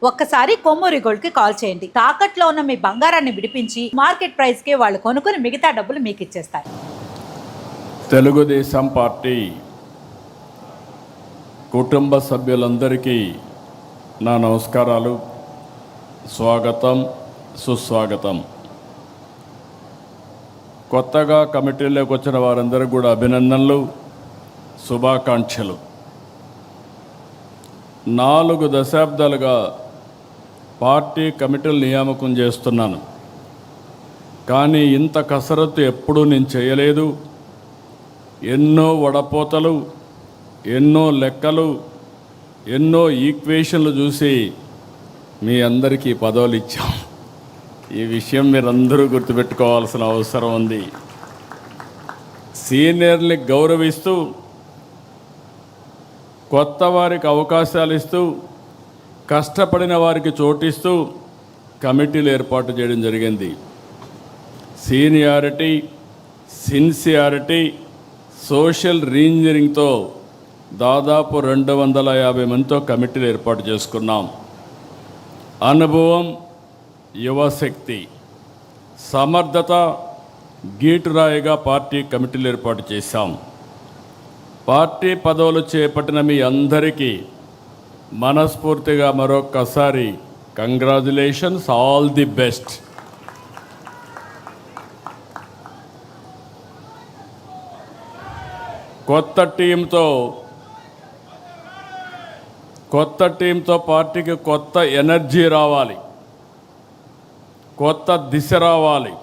ఒక్కసారి కొమ్మూరి గోల్డ్ కి కాల్ చేయండి. తాకట్లో ఉన్న మీ బంగారాన్ని విడిపించి మార్కెట్ ప్రైస్ కి వాళ్ళు కొనుక్కుని మిగతా డబ్బులు మీకు ఇచ్చేస్తారు. తెలుగుదేశం పార్టీ కుటుంబ సభ్యులందరికీ నా నమస్కారాలు, స్వాగతం, సుస్వాగతం. కొత్తగా కమిటీలోకి వచ్చిన వారందరికీ కూడా అభినందనలు, శుభాకాంక్షలు. 4 దశాబ్దాలుగా పార్టీ కమిటీలు నియామకం చేస్తున్నాను, కానీ ఇంత కసరత్తు ఎప్పుడూ నేను చేయలేదు. ఎన్నో వడపోతలు, ఎన్నో లెక్కలు, ఎన్నో ఈక్వేషన్లు చూసి మీ అందరికీ పదవులు ఇచ్చాం. ఈ విషయం మీరందరూ గుర్తుపెట్టుకోవాల్సిన అవసరం ఉంది. సీనియర్ని గౌరవిస్తూ, కొత్త వారికి అవకాశాలు ఇస్తూ, కష్టపడిన వారికి చోటిస్తూ కమిటీలు ఏర్పాటు చేయడం జరిగింది. సీనియారిటీ, సిన్సియారిటీ, సోషల్ రీఇంజనీరింగ్తో దాదాపు 250 మందితో కమిటీలు ఏర్పాటు చేసుకున్నాం. అనుభవం, యువశక్తి, సమర్థత గీటురాయిగా పార్టీ కమిటీలు ఏర్పాటు చేశాం. పార్టీ పదవులు చేపట్టిన మీ అందరికీ మనస్ఫూర్తిగా మరొక్కసారి కంగ్రాచులేషన్స్, ఆల్ ది బెస్ట్. కొత్త టీంతో పార్టీకి కొత్త ఎనర్జీ రావాలి, కొత్త దిశ రావాలి.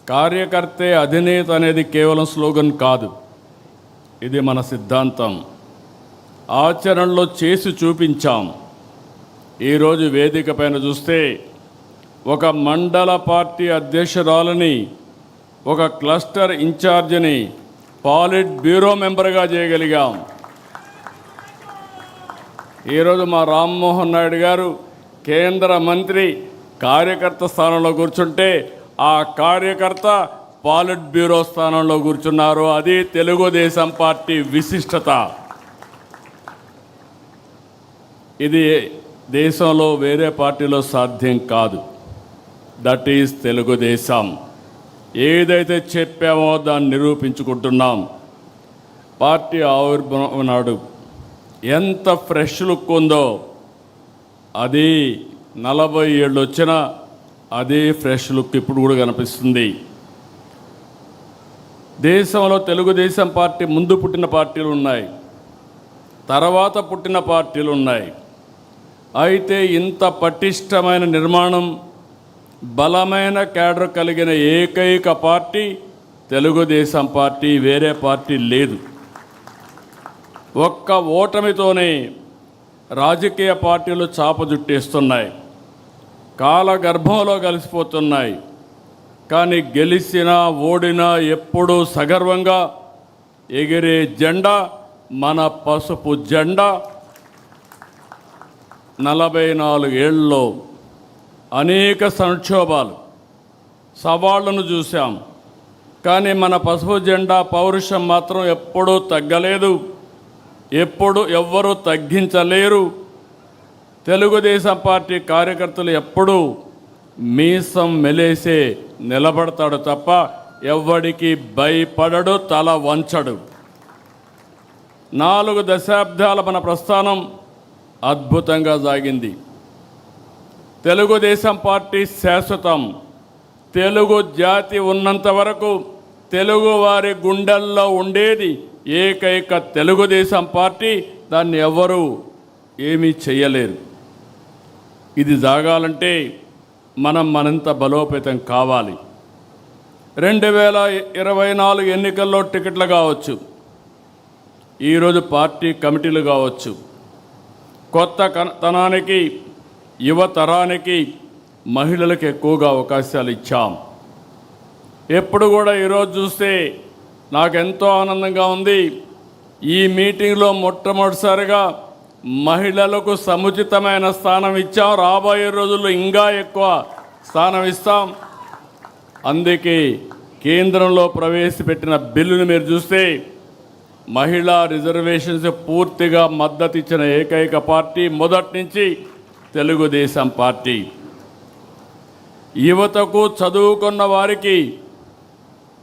కార్యకర్తే అధినేత అనేది కేవలం స్లోగన్ కాదు, ఇది మన సిద్ధాంతం. ఆచరణలో చేసి చూపించాం. ఈరోజు వేదిక పైన చూస్తే ఒక మండల పార్టీ అధ్యక్షురాలని, ఒక క్లస్టర్ ఇన్ఛార్జిని పాలిట్ బ్యూరో మెంబర్గా చేయగలిగాం. ఈరోజు మా రామ్మోహన్ నాయుడు గారు కేంద్ర మంత్రి కార్యకర్త స్థానంలో కూర్చుంటే, ఆ కార్యకర్త పాలిట్ బ్యూరో స్థానంలో కూర్చున్నారు. అది తెలుగుదేశం పార్టీ విశిష్టత. ఇది దేశంలో వేరే పార్టీలో సాధ్యం కాదు. That is Telugu Desam. ఏదైతే చెప్పామో దాన్ని నిరూపించుకుంటున్నాం. పార్టీ ఆవిర్భావం నాడు ఎంత ఫ్రెష్ లుక్ ఉందో, అది 40 ఏళ్ళు వచ్చినా అదే ఫ్రెష్ లుక్ ఇప్పుడు కూడా కనిపిస్తుంది. దేశంలో తెలుగుదేశం పార్టీ ముందు పుట్టిన పార్టీలు ఉన్నాయి, తర్వాత పుట్టిన పార్టీలు ఉన్నాయి. అయితే ఇంత పటిష్టమైన నిర్మాణం, బలమైన క్యాడర్ కలిగిన ఏకైక పార్టీ తెలుగుదేశం పార్టీ, వేరే పార్టీ లేదు. ఒక్క ఓటమితోనే రాజకీయ పార్టీలు చాపజుట్టేస్తున్నాయి, కాలగర్భంలో కలిసిపోతున్నాయి. కానీ గెలిచినా ఓడినా ఎప్పుడూ సగర్వంగా ఎగిరే జెండా మన పసుపు జెండా. 44 ఏళ్ళలో అనేక సంక్షోభాలు, సవాళ్లను చూశాం. కానీ మన పసుపు జెండా పౌరుషం మాత్రం ఎప్పుడూ తగ్గలేదు, ఎప్పుడు ఎవ్వరూ తగ్గించలేరు. తెలుగుదేశం పార్టీ కార్యకర్తలు ఎప్పుడూ మీసం మెలేసే నిలబడతాడు తప్ప ఎవ్వడికి భయపడడు, తల వంచడు. 4 దశాబ్దాల మన ప్రస్థానం అద్భుతంగా సాగింది. తెలుగుదేశం పార్టీ శాశ్వతం. తెలుగు జాతి ఉన్నంత వరకు తెలుగు వారి గుండెల్లో ఉండేది ఏకైక తెలుగుదేశం పార్టీ. దాన్ని ఎవరు ఏమీ చేయలేరు. ఇది సాగాలంటే మనం మరింత బలోపేతం కావాలి. 2024 ఎన్నికల్లో టికెట్లు కావచ్చు, ఈరోజు పార్టీ కమిటీలు కావచ్చు. కొత్త తనానికి, యువతరానికి, మహిళలకు ఎక్కువగా అవకాశాలు ఇచ్చాం. ఎప్పుడు కూడా ఈరోజు చూస్తే నాకెంతో ఆనందంగా ఉంది. ఈ మీటింగ్లో మొట్టమొదటిసారిగా మహిళలకు సముచితమైన స్థానం ఇచ్చాం. రాబోయే రోజుల్లో ఇంకా ఎక్కువ స్థానం ఇస్తాం. అందుకే కేంద్రంలో ప్రవేశపెట్టిన బిల్లును మీరు చూస్తే మహిళా రిజర్వేషన్స్ పూర్తిగా మద్దతు ఇచ్చిన ఏకైక పార్టీ. మొదటి నుంచి తెలుగుదేశం పార్టీ. యువతకు చదువుకున్న వారికి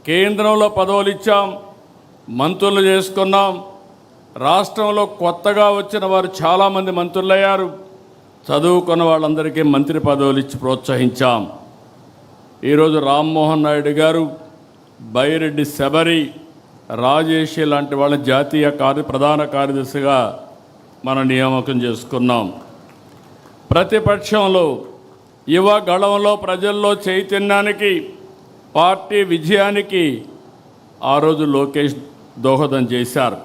కేంద్రంలో పదవులు ఇచ్చాం, మంత్రులు చేసుకున్నాం. రాష్ట్రంలో కొత్తగా వచ్చిన వారు చాలామంది మంత్రులయ్యారు. చదువుకున్న వాళ్ళందరికీ మంత్రి పదవులు ఇచ్చి ప్రోత్సహించాం. ఈరోజు రామ్మోహన్ నాయుడు గారు, బైరెడ్డి శబరి, రాజేష్ లాంటి వాళ్ళ జాతీయ ప్రధాన కార్యదర్శిగా మనం నియామకం చేసుకున్నాం. ప్రతిపక్షంలో యువ గళంలో ప్రజల్లో చైతన్యానికి, పార్టీ విజయానికి ఆ రోజు లోకేష్ దోహదం చేశారు.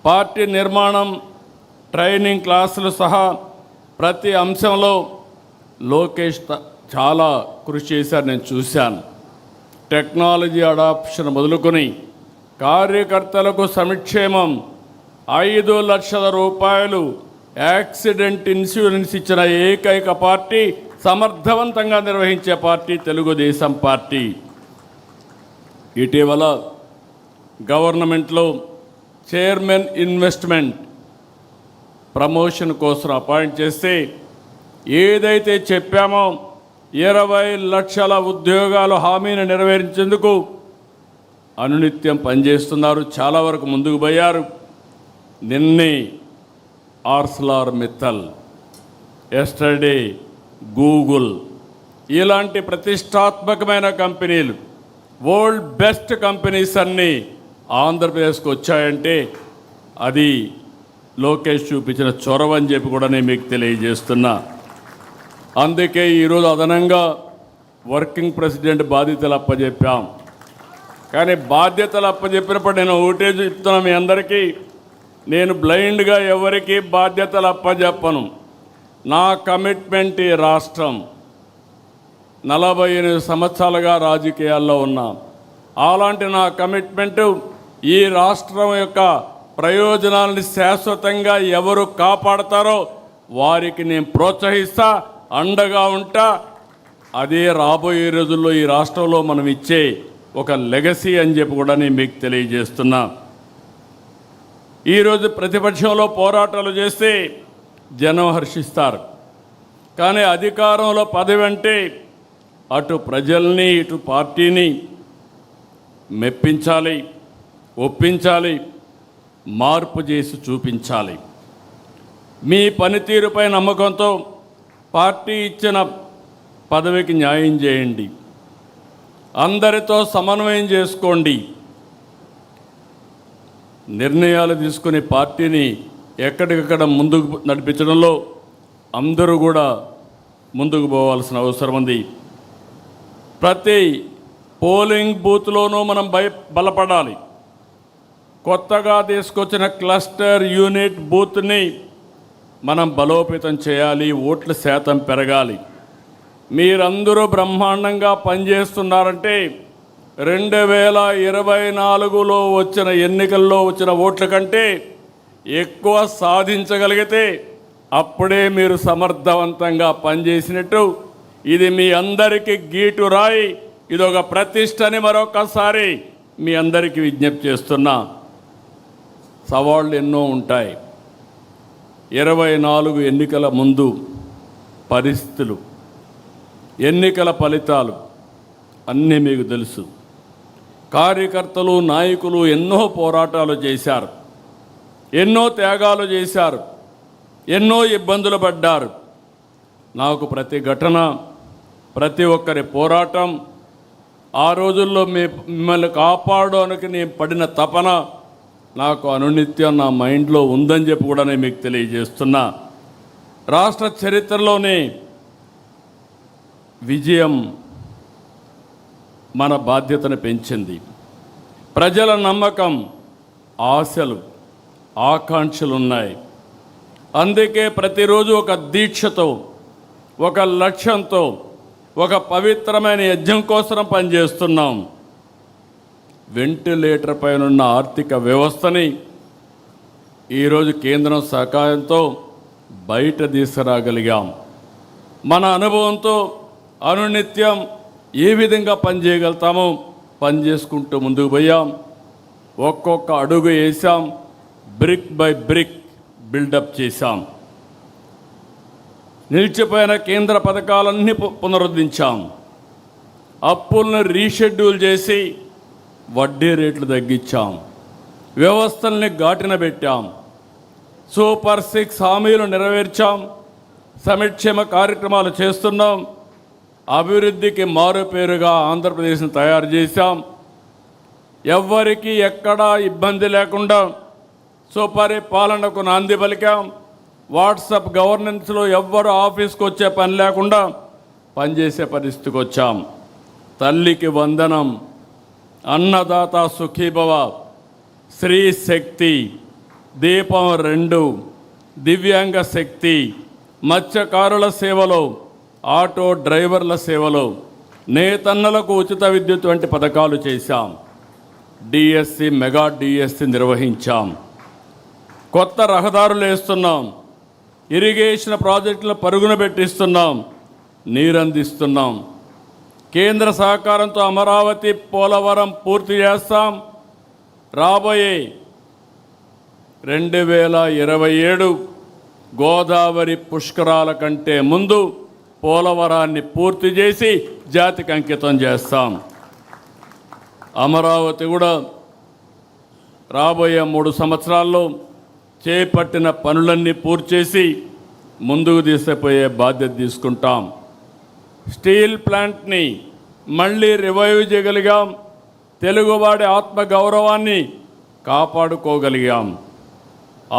పార్టీ నిర్మాణం, ట్రైనింగ్ క్లాసులు సహా ప్రతి అంశంలో లోకేష్ చాలా కృషి చేశారు, నేను చూశాను. టెక్నాలజీ అడాప్షన్ మొదలుకొని కార్యకర్తలకు సంక్షేమం, 5 లక్షల రూపాయలు యాక్సిడెంట్ ఇన్సూరెన్స్ ఇచ్చిన ఏకైక పార్టీ, సమర్థవంతంగా నిర్వహించే పార్టీ తెలుగుదేశం పార్టీ. ఇటీవల గవర్నమెంట్లో చైర్మన్ ఇన్వెస్ట్మెంట్ ప్రమోషన్ కోసం అపాయింట్ చేస్తే ఏదైతే చెప్పామో 20 లక్షల ఉద్యోగాల హామీని నెరవేర్చేందుకు అనునిత్యం పనిచేస్తున్నారు. చాలా వరకు ముందుకు పోయారు. నిన్నే ఆర్సెలర్ మిత్తల్, ఎస్టర్డే గూగుల్, ఇలాంటి ప్రతిష్టాత్మకమైన కంపెనీలు, వరల్డ్ బెస్ట్ కంపెనీస్ అన్నీ ఆంధ్రప్రదేశ్కి వచ్చాయంటే అది లోకేష్ చూపించిన చొరవ అని చెప్పి కూడా నేను మీకు తెలియజేస్తున్నా. అందుకే ఈరోజు అదనంగా వర్కింగ్ ప్రెసిడెంట్ బాధ్యతలు అప్పచెప్పాం. కానీ బాధ్యతలు అప్పచెప్పినప్పుడు నేను ఒకటే చెప్తున్నా మీ అందరికీ, నేను బ్లైండ్గా ఎవరికి బాధ్యతలు అప్పచెప్పను. నా కమిట్మెంట్ ఈ రాష్ట్రం. 48 సంవత్సరాలుగా రాజకీయాల్లో ఉన్నా. అలాంటి నా కమిట్మెంటు ఈ రాష్ట్రం యొక్క ప్రయోజనాలను శాశ్వతంగా ఎవరు కాపాడతారో వారికి నేను ప్రోత్సహిస్తా, అండగా ఉంటా. అదే రాబోయే రోజుల్లో ఈ రాష్ట్రంలో మనం ఇచ్చే ఒక లెగసీ అని చెప్పి కూడా నేను మీకు తెలియజేస్తున్నా. ఈరోజు ప్రతిపక్షంలో పోరాటాలు చేస్తే జనం హర్షిస్తారు. కానీ అధికారంలో పదవి అంటే అటు ప్రజల్ని ఇటు పార్టీని మెప్పించాలి, ఒప్పించాలి, మార్పు చేసి చూపించాలి. మీ పనితీరుపై నమ్మకంతో పార్టీ ఇచ్చిన పదవికి న్యాయం చేయండి. అందరితో సమన్వయం చేసుకోండి. నిర్ణయాలు తీసుకుని పార్టీని ఎక్కడికక్కడ ముందుకు నడిపించడంలో అందరూ కూడా ముందుకు పోవాల్సిన అవసరం ఉంది. ప్రతి పోలింగ్ బూత్లోనూ మనం బలపడాలి. కొత్తగా తీసుకొచ్చిన క్లస్టర్ యూనిట్ బూత్ని మనం బలోపేతం చేయాలి. ఓట్ల శాతం పెరగాలి. మీరందరూ బ్రహ్మాండంగా పనిచేస్తున్నారంటే 2024లో వచ్చిన ఎన్నికల్లో వచ్చిన ఓట్ల కంటే ఎక్కువ సాధించగలిగితే అప్పుడే మీరు సమర్థవంతంగా పనిచేసినట్టు. ఇది మీ అందరికీ గీటు రాయి. ఇదొక ప్రతిష్టని మరొకసారి మీ అందరికీ విజ్ఞప్తి చేస్తున్నా. సవాళ్ళు ఎన్నో ఉంటాయి. 24 ఎన్నికల ముందు పరిస్థితులు, ఎన్నికల ఫలితాలు అన్నీ మీకు తెలుసు. కార్యకర్తలు, నాయకులు ఎన్నో పోరాటాలు చేశారు, ఎన్నో త్యాగాలు చేశారు, ఎన్నో ఇబ్బందులు పడ్డారు. నాకు ప్రతి ఘటన, ప్రతి ఒక్కరి పోరాటం, ఆ రోజుల్లో మిమ్మల్ని కాపాడడానికి నేను పడిన తపన నాకు అనునిత్యం నా మైండ్లో ఉందని చెప్పి కూడా నేను మీకు తెలియజేస్తున్నా. రాష్ట్ర చరిత్రలోనే విజయం మన బాధ్యతను పెంచింది. ప్రజల నమ్మకం, ఆశలు, ఆకాంక్షలు ఉన్నాయి. అందుకే ప్రతిరోజు ఒక దీక్షతో, ఒక లక్ష్యంతో, ఒక పవిత్రమైన యజ్ఞం కోసం పనిచేస్తున్నాం. వెంటిలేటర్ పైనున్న ఆర్థిక వ్యవస్థని ఈరోజు కేంద్రం సహాయంతో బయట తీసుకురాగలిగాం. మన అనుభవంతో అనునిత్యం ఏ విధంగా పనిచేయగలుగుతామో పనిచేసుకుంటూ ముందుకు పోయాం. ఒక్కొక్క అడుగు వేసాం. బ్రిక్ బై బ్రిక్ బిల్డప్ చేశాం. నిలిచిపోయిన కేంద్ర పథకాలన్నీ పునరుద్ధరించాం. అప్పులను రీషెడ్యూల్ చేసి వడ్డీ రేట్లు తగ్గించాం. వ్యవస్థల్ని గాటిన పెట్టాం. సూపర్ 6 హామీలు నెరవేర్చాం. సంక్షేమ కార్యక్రమాలు చేస్తున్నాం. అభివృద్ధికి మారుపేరుగా ఆంధ్రప్రదేశ్ని తయారు చేశాం. ఎవ్వరికీ ఎక్కడా ఇబ్బంది లేకుండా సుపరిపాలనకు నాంది పలికాం. వాట్సాప్ గవర్నెన్స్లో ఎవ్వరు ఆఫీస్కి వచ్చే పని లేకుండా పనిచేసే పరిస్థితికి వచ్చాం. తల్లికి వందనం, అన్నదాత సుఖీభవ, స్త్రీ శక్తి, దీపం 2, దివ్యాంగ శక్తి, మత్స్యకారుల సేవలో, ఆటో డ్రైవర్ల సేవలో, నేతన్నలకు ఉచిత విద్యుత్ వంటి పథకాలు చేశాం. డిఎస్సి, మెగా డిఎస్సి నిర్వహించాం. కొత్త రహదారులు వేస్తున్నాం. ఇరిగేషన్ ప్రాజెక్టులు పరుగున పెట్టిస్తున్నాం. నీరందిస్తున్నాం. కేంద్ర సహకారంతో అమరావతి, పోలవరం పూర్తి చేస్తాం. రాబోయే 2027 గోదావరి పుష్కరాల కంటే ముందు పోలవరాన్ని పూర్తి చేసి జాతికి అంకితం చేస్తాం. అమరావతి కూడా రాబోయే 3 సంవత్సరాల్లో చేపట్టిన పనులన్నీ పూర్తి చేసి ముందుకు తీసుకుపోయే బాధ్యత తీసుకుంటాం. స్టీల్ ప్లాంట్ని మళ్ళీ రివైవ్ చేయగలిగాం. తెలుగువాడి ఆత్మగౌరవాన్ని కాపాడుకోగలిగాం.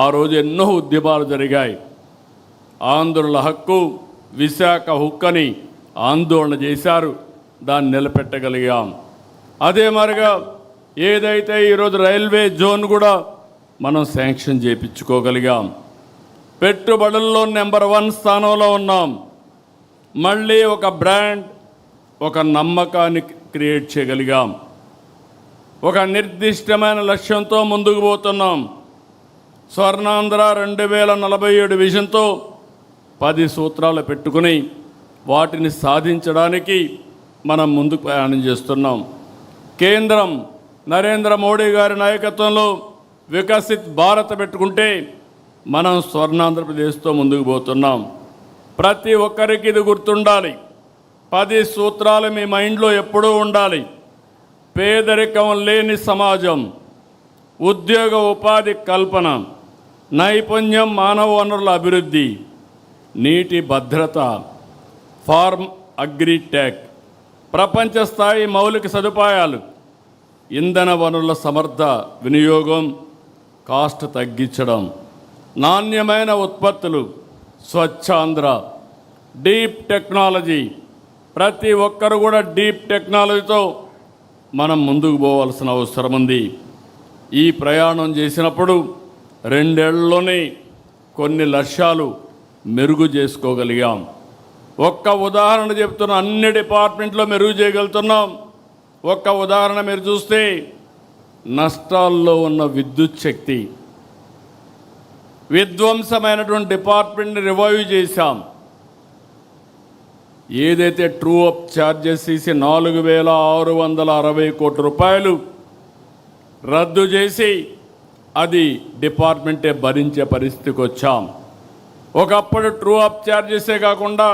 ఆ రోజు ఎన్నో ఉద్యమాలు జరిగాయి. ఆంధ్రుల హక్కు, విశాఖ హుక్కని ఆందోళన చేశారు. దాన్ని నిలబెట్టగలిగాం. అదే మరిగా ఏదైతే ఈరోజు రైల్వే జోన్ కూడా మనం శాంక్షన్ చేయించుకోగలిగాం. పెట్టుబడుల్లో నెంబర్ 1 స్థానంలో ఉన్నాం. మళ్ళీ ఒక బ్రాండ్, ఒక నమ్మకాన్ని క్రియేట్ చేయగలిగాం. ఒక నిర్దిష్టమైన లక్ష్యంతో ముందుకు పోతున్నాం. స్వర్ణాంధ్ర 2047 విజన్తో 10 సూత్రాలు పెట్టుకుని వాటిని సాధించడానికి మనం ముందుకు ప్రయాణం చేస్తున్నాం. కేంద్రం నరేంద్ర మోడీ గారి నాయకత్వంలో వికసిత్ భారత్ పెట్టుకుంటే మనం స్వర్ణాంధ్రప్రదేశ్తో ముందుకు పోతున్నాం. ప్రతి ఒక్కరికి ఇది గుర్తుండాలి. 10 సూత్రాలు మీ మైండ్లో ఎప్పుడూ ఉండాలి. పేదరికం లేని సమాజం, ఉద్యోగ ఉపాధి కల్పన, నైపుణ్యం, మానవ వనరుల అభివృద్ధి, నీటి భద్రత, ఫార్మ్ అగ్రిటెక్, ప్రపంచ స్థాయి మౌలిక సదుపాయాలు, ఇంధన వనరుల సమర్థ వినియోగం, కాస్ట్ తగ్గించడం, నాణ్యమైన ఉత్పత్తులు, స్వచ్ఛాంధ్ర, డీప్ టెక్నాలజీ. ప్రతి ఒక్కరు కూడా డీప్ టెక్నాలజీతో మనం ముందుకు పోవాల్సిన అవసరం ఉంది. ఈ ప్రయాణం చేసినప్పుడు 2 ఏళ్లలోనే కొన్ని లక్ష్యాలు మెరుగు చేసుకోగలిగాం. ఒక్క ఉదాహరణ చెప్తున్న, అన్ని డిపార్ట్మెంట్లో మెరుగు చేయగలుగుతున్నాం. ఒక్క ఉదాహరణ మీరు చూస్తే నష్టాల్లో ఉన్న విద్యుత్ శక్తి, విధ్వంసమైనటువంటి డిపార్ట్మెంట్ని రివైవ్ చేశాం. ఏదైతే ట్రూ అప్ ఛార్జెస్ తీసి 4,660 కోట్ల రూపాయలు రద్దు చేసి అది డిపార్ట్మెంటే భరించే పరిస్థితికి వచ్చాం. ఒకప్పుడు ట్రూ అప్ ఛార్జెసే కాకుండా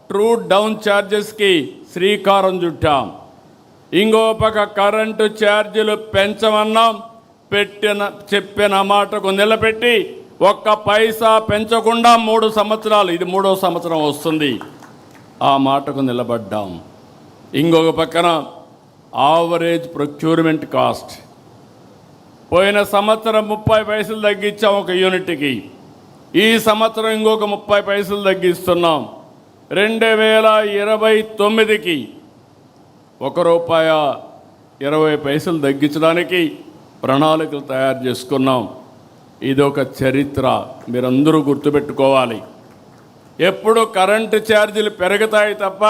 ట్రూ డౌన్ ఛార్జెస్కి శ్రీకారం చుట్టాం. ఇంకో పక్క కరెంటు ఛార్జీలు పెంచమన్నాం. చెప్పిన మాటకు నిలబెట్టి ఒక్క పైసా పెంచకుండా 3 సంవత్సరాలు, ఇది 3వ సంవత్సరం వస్తుంది, ఆ మాటకు నిలబడ్డాం. ఇంకొక పక్కన ఆవరేజ్ ప్రొక్యూర్మెంట్ కాస్ట్ పోయిన సంవత్సరం 30 పైసలు తగ్గించాం ఒక యూనిట్కి. ఈ సంవత్సరం ఇంకొక 30 పైసలు తగ్గిస్తున్నాం. 2029కి ₹1.20 తగ్గించడానికి ప్రణాళికలు తయారు చేసుకున్నాం. ఇదొక చరిత్ర, మీరందరూ గుర్తుపెట్టుకోవాలి. ఎప్పుడు కరెంటు ఛార్జీలు పెరుగుతాయి తప్ప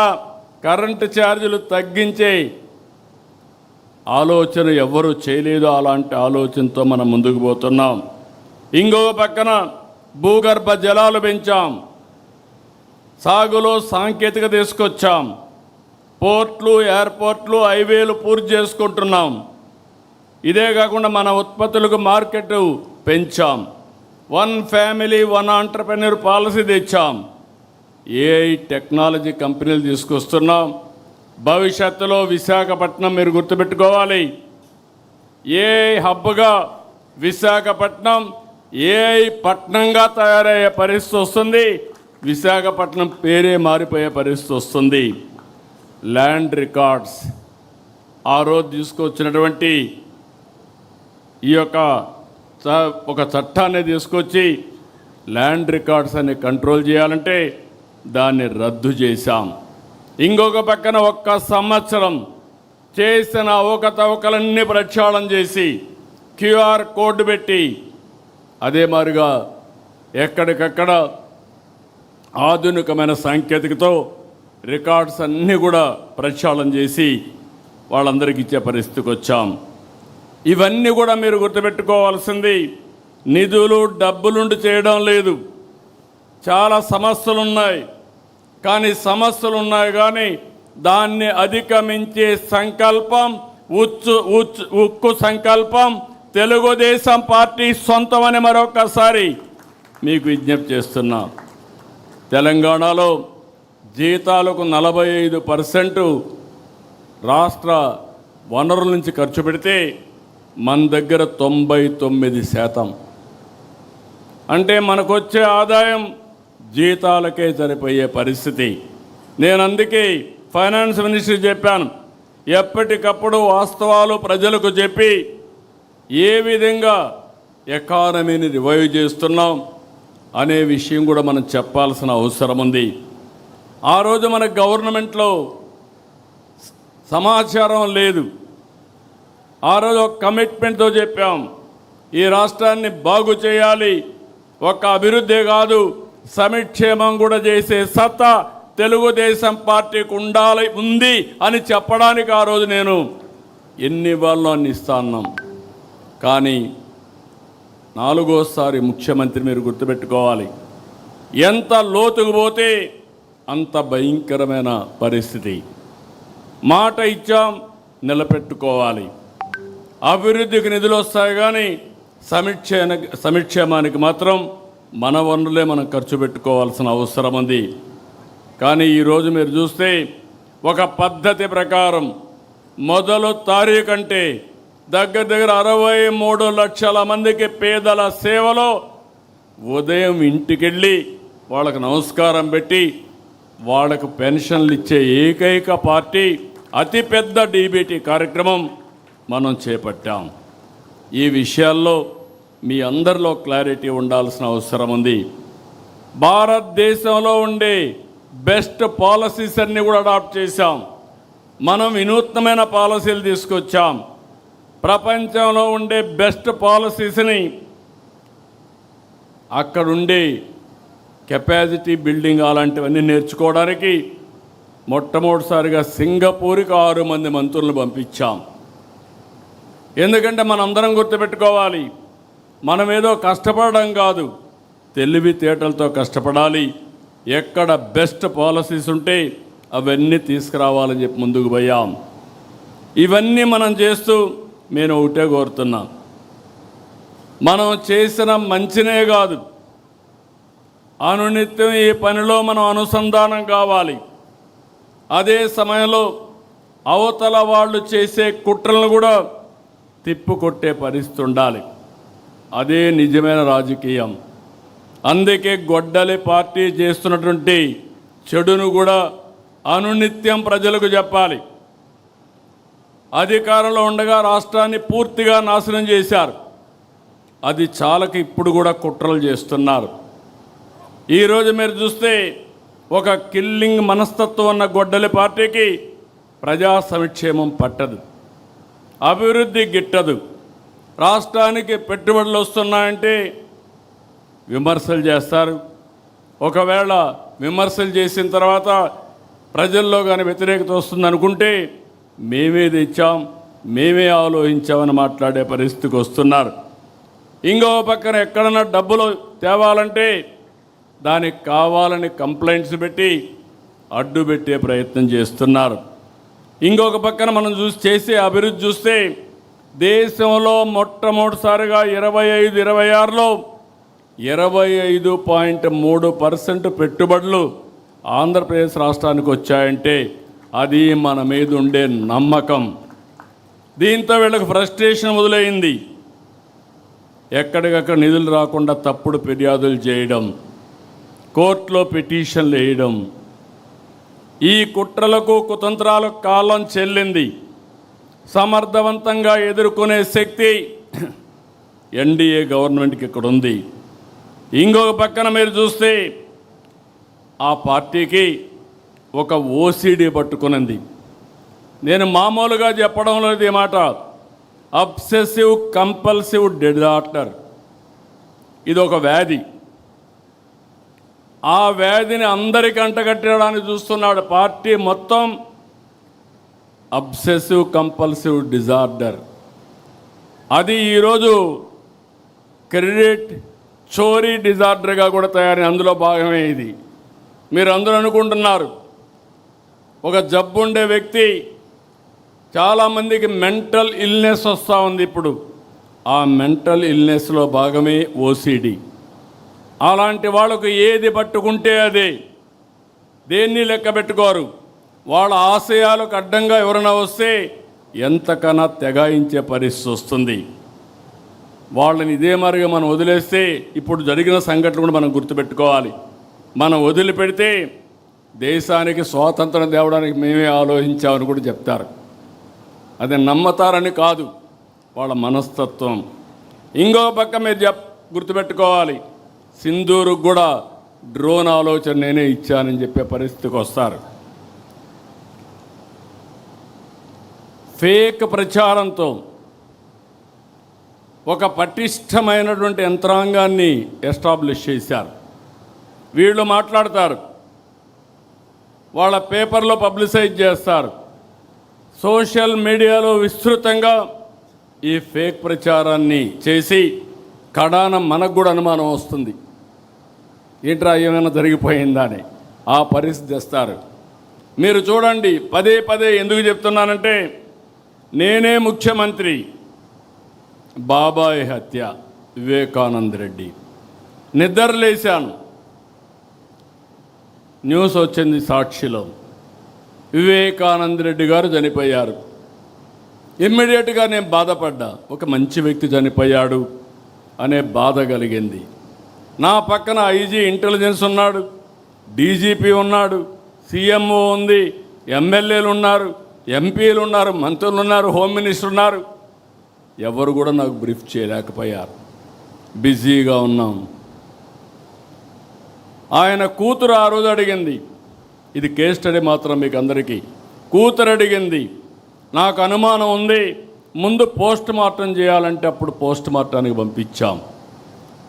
కరెంటు ఛార్జీలు తగ్గించే ఆలోచన ఎవ్వరూ చేయలేదు. అలాంటి ఆలోచనతో మనం ముందుకు పోతున్నాం. ఇంకో పక్కన భూగర్భ జలాలు పెంచాం. సాగులో సాంకేతిక తీసుకొచ్చాం. పోర్ట్లు, ఎయిర్పోర్ట్లు, హైవేలు పూర్తి చేసుకుంటున్నాం. ఇదే కాకుండా మన ఉత్పత్తులకు మార్కెట్ పెంచాం. 1 ఫ్యామిలీ 1 ఆంటర్‌ప్రెన్యూర్ పాలసీ తెచ్చాం. ఏఐ టెక్నాలజీ కంపెనీలు తీసుకొస్తున్నాం. భవిష్యత్తులో విశాఖపట్నం మీరు గుర్తుపెట్టుకోవాలి, ఏఐ హబ్గా విశాఖపట్నం ఏఐ పట్నంగా తయారయ్యే పరిస్థితి వస్తుంది. విశాఖపట్నం పేరే మారిపోయే పరిస్థితి వస్తుంది. ల్యాండ్ రికార్డ్స్ ఆ రోజు తీసుకొచ్చినటువంటి ఈ యొక్క ఒక చట్టాన్ని తీసుకొచ్చి ల్యాండ్ రికార్డ్స్ అని కంట్రోల్ చేయాలంటే దాన్ని రద్దు చేశాం. ఇంకొక పక్కన ఒక్క సంవత్సరం చేసిన అవకతవకలన్నీ ప్రక్షాళన చేసి క్యూఆర్ కోడ్ పెట్టి అదే మాదిరిగా ఎక్కడికక్కడ ఆధునికమైన సాంకేతికతో రికార్డ్స్ అన్నీ కూడా ప్రక్షాళన చేసి వాళ్ళందరికీ ఇచ్చే పరిస్థితికి వచ్చాం. ఇవన్నీ కూడా మీరు గుర్తుపెట్టుకోవాల్సింది నిధులు డబ్బులుండి చేయడం లేదు. చాలా సమస్యలు ఉన్నాయి, కానీ దాన్ని అధిగమించే సంకల్పం ఉక్కు సంకల్పం తెలుగుదేశం పార్టీ సొంతమని మరొకసారి మీకు విజ్ఞప్తి చేస్తున్నా. తెలంగాణలో జీతాలకు 45% రాష్ట్ర వనరుల నుంచి ఖర్చు పెడితే మన దగ్గర 99%. అంటే మనకొచ్చే ఆదాయం జీతాలకే సరిపోయే పరిస్థితి. నేను అందుకే ఫైనాన్స్ మినిస్టర్ చెప్పాను, ఎప్పటికప్పుడు వాస్తవాలు ప్రజలకు చెప్పి ఏ విధంగా ఎకానమీని రివైవ్ చేస్తున్నాం అనే విషయం కూడా మనం చెప్పాల్సిన అవసరం ఉంది. ఆ రోజు మన గవర్నమెంట్లో సమాచారం లేదు. ఆ రోజు ఒక కమిట్మెంట్తో చెప్పాం, ఈ రాష్ట్రాన్ని బాగు చేయాలి, ఒక అభివృద్ధి కాదు సంక్షేమం కూడా చేసే సత్తా తెలుగుదేశం పార్టీకి ఉంది అని చెప్పడానికి ఆ రోజు నేను ఎన్ని ఇవ్వాలో అన్ని ఇస్తాన్నాం. కానీ 4వసారి ముఖ్యమంత్రి మీరు గుర్తుపెట్టుకోవాలి, ఎంత లోతుకు పోతే అంత భయంకరమైన పరిస్థితి. మాట ఇచ్చాం, నిలబెట్టుకోవాలి. అభివృద్ధికి నిధులు వస్తాయి కానీ సంక్షేమానికి మాత్రం మన వనరులే మనం ఖర్చు పెట్టుకోవాల్సిన అవసరం ఉంది. కానీ ఈరోజు మీరు చూస్తే ఒక పద్ధతి ప్రకారం మొదలు తారీఖు అంటే దగ్గర 63 లక్షల మందికి పేదల సేవలో ఉదయం ఇంటికెళ్ళి వాళ్ళకు నమస్కారం పెట్టి వాళ్ళకు పెన్షన్లు ఇచ్చే ఏకైక పార్టీ అతిపెద్ద డీబీటీ కార్యక్రమం మనం చేపట్టాం. ఈ విషయాల్లో మీ అందరిలో క్లారిటీ ఉండాల్సిన అవసరం ఉంది. భారతదేశంలో ఉండే బెస్ట్ పాలసీస్ అన్నీ కూడా అడాప్ట్ చేశాం. మనం వినూత్నమైన పాలసీలు తీసుకొచ్చాం. ప్రపంచంలో ఉండే బెస్ట్ పాలసీస్ని అక్కడుండే కెపాసిటీ బిల్డింగ్ అలాంటివన్నీ నేర్చుకోవడానికి మొట్టమొదటిసారిగా సింగపూర్కి 6 మంది మంత్రులను పంపించాం. ఎందుకంటే మనందరం గుర్తుపెట్టుకోవాలి, మనం ఏదో కష్టపడడం కాదు, తెలివితేటలతో కష్టపడాలి. ఎక్కడ బెస్ట్ పాలసీస్ ఉంటే అవన్నీ తీసుకురావాలని చెప్పి ముందుకు పోయాం. ఇవన్నీ మనం చేస్తూ నేను ఒకటే కోరుతున్నా, మనం చేసిన మంచినే కాదు, అనునిత్యం ఈ పనిలో మనం అనుసంధానం కావాలి. అదే సమయంలో అవతల వాళ్ళు చేసే కుట్రలను కూడా తిప్పుకొట్టే పరిస్థితి ఉండాలి. అదే నిజమైన రాజకీయం. అందుకే గొడ్డలి పార్టీ చేస్తున్నటువంటి చెడును కూడా అనునిత్యం ప్రజలకు చెప్పాలి. అధికారంలో ఉండగా రాష్ట్రాన్ని పూర్తిగా నాశనం చేశారు. అది చాలక ఇప్పుడు కూడా కుట్రలు చేస్తున్నారు. ఈరోజు మీరు చూస్తే ఒక కిల్లింగ్ మనస్తత్వం ఉన్న గొడ్డలి పార్టీకి ప్రజా సంక్షేమం పట్టదు, అభివృద్ధి గిట్టదు. రాష్ట్రానికి పెట్టుబడులు వస్తున్నాయంటే విమర్శలు చేస్తారు. ఒకవేళ విమర్శలు చేసిన తర్వాత ప్రజల్లో కానీ వ్యతిరేకత వస్తుందనుకుంటే మేమే తెచ్చాం, మేమే ఆలోచించామని మాట్లాడే పరిస్థితికి వస్తున్నారు. ఇంకో పక్కన ఎక్కడన్నా డబ్బులు తేవాలంటే దానికి కావాలని కంప్లైంట్స్ పెట్టి అడ్డు పెట్టే ప్రయత్నం చేస్తున్నారు. ఇంకొక పక్కన మనం చేసే అభివృద్ధి చూస్తే దేశంలో మొట్టమొదటిసారిగా 25-26లో 25.3% పెట్టుబడులు ఆంధ్రప్రదేశ్ రాష్ట్రానికి వచ్చాయంటే అది మన మీద ఉండే నమ్మకం. దీంతో వీళ్ళకి ఫ్రస్ట్రేషన్ మొదలైంది. ఎక్కడికక్కడ నిధులు రాకుండా తప్పుడు ఫిర్యాదులు చేయడం, కోర్టులో పిటిషన్లు వేయడం, ఈ కుట్రలకు కుతంత్రాలకు కాలం చెల్లింది. సమర్థవంతంగా ఎదుర్కొనే శక్తి ఎన్డీఏ గవర్నమెంట్కి ఇక్కడ ఉంది. ఇంకొక పక్కన మీరు చూస్తే ఆ పార్టీకి ఒక ఓసీడీ పట్టుకునింది. నేను మామూలుగా చెప్పడం లేదు ఈ మాట. అబ్సెసివ్ కంపల్సివ్ డిజార్డర్, ఇది ఒక వ్యాధి. ఆ వ్యాధిని అందరికీ అంటగట్టడానికి చూస్తున్నాడు పార్టీ మొత్తం. అబ్సెసివ్ కంపల్సివ్ డిజార్డర్ అది ఈరోజు క్రెడిట్ చోరీ డిజార్డర్గా కూడా తయారీ, అందులో భాగమే ఇది. మీరు అందరూ అనుకుంటున్నారు ఒక జబ్బు ఉండే వ్యక్తి, చాలామందికి మెంటల్ ఇల్నెస్ వస్తూ ఉంది ఇప్పుడు. ఆ మెంటల్ ఇల్నెస్లో భాగమే ఓసిడి. అలాంటి వాళ్ళకు ఏది పట్టుకుంటే అదే, దేన్ని లెక్క పెట్టుకోరు. వాళ్ళ ఆశయాలకు అడ్డంగా ఎవరైనా వస్తే ఎంతకన్నా తెగాయించే పరిస్థితి వస్తుంది. వాళ్ళని ఇదే మరిగా మనం వదిలేస్తే, ఇప్పుడు జరిగిన సంఘటనలు కూడా మనం గుర్తుపెట్టుకోవాలి. మనం వదిలిపెడితే దేశానికి స్వాతంత్రం తేవడానికి మేమే ఆలోచించామని కూడా చెప్తారు. అది నమ్మతారని కాదు, వాళ్ళ మనస్తత్వం. ఇంకో పక్క మీరు గుర్తుపెట్టుకోవాలి, సింధూరుకు కూడా డ్రోన్ ఆలోచన నేనే ఇచ్చానని చెప్పే పరిస్థితికి వస్తారు. ఫేక్ ప్రచారంతో ఒక పటిష్టమైనటువంటి యంత్రాంగాన్ని ఎస్టాబ్లిష్ చేశారు. వీళ్ళు మాట్లాడతారు, వాళ్ళ పేపర్లో పబ్లిసైజ్ చేస్తారు, సోషల్ మీడియాలో విస్తృతంగా ఈ ఫేక్ ప్రచారాన్ని చేసి కడాన మనకు కూడా అనుమానం వస్తుంది, ఏంట్రా ఏమైనా జరిగిపోయిందా అని. ఆ పరిస్థితి తెస్తారు. మీరు చూడండి, పదే పదే ఎందుకు చెప్తున్నానంటే, నేనే ముఖ్యమంత్రి, బాబాయ్ హత్య, వివేకానంద రెడ్డి, నిద్రలేశాను, న్యూస్ వచ్చింది సాక్షిలో, వివేకానంద రెడ్డి గారు చనిపోయారు. ఇమ్మీడియట్గా నేను బాధపడ్డా, ఒక మంచి వ్యక్తి చనిపోయాడు అనే బాధ కలిగింది. నా పక్కన ఐజీ ఇంటెలిజెన్స్ ఉన్నాడు, డీజీపీ ఉన్నాడు, సీఎంఓ ఉంది, ఎమ్మెల్యేలు ఉన్నారు, ఎంపీలు ఉన్నారు, మంత్రులు ఉన్నారు, హోమ్ మినిస్టర్ ఉన్నారు. ఎవరు కూడా నాకు బ్రీఫ్ చేయలేకపోయారు, బిజీగా ఉన్నాం. ఆయన కూతురు ఆ రోజు అడిగింది, ఇది కేస్ స్టడీ మాత్రం మీకు అందరికీ, కూతురు అడిగింది, నాకు అనుమానం ఉంది, ముందు పోస్ట్ మార్టం చేయాలంటే అప్పుడు పోస్ట్ మార్టానికి పంపించాం.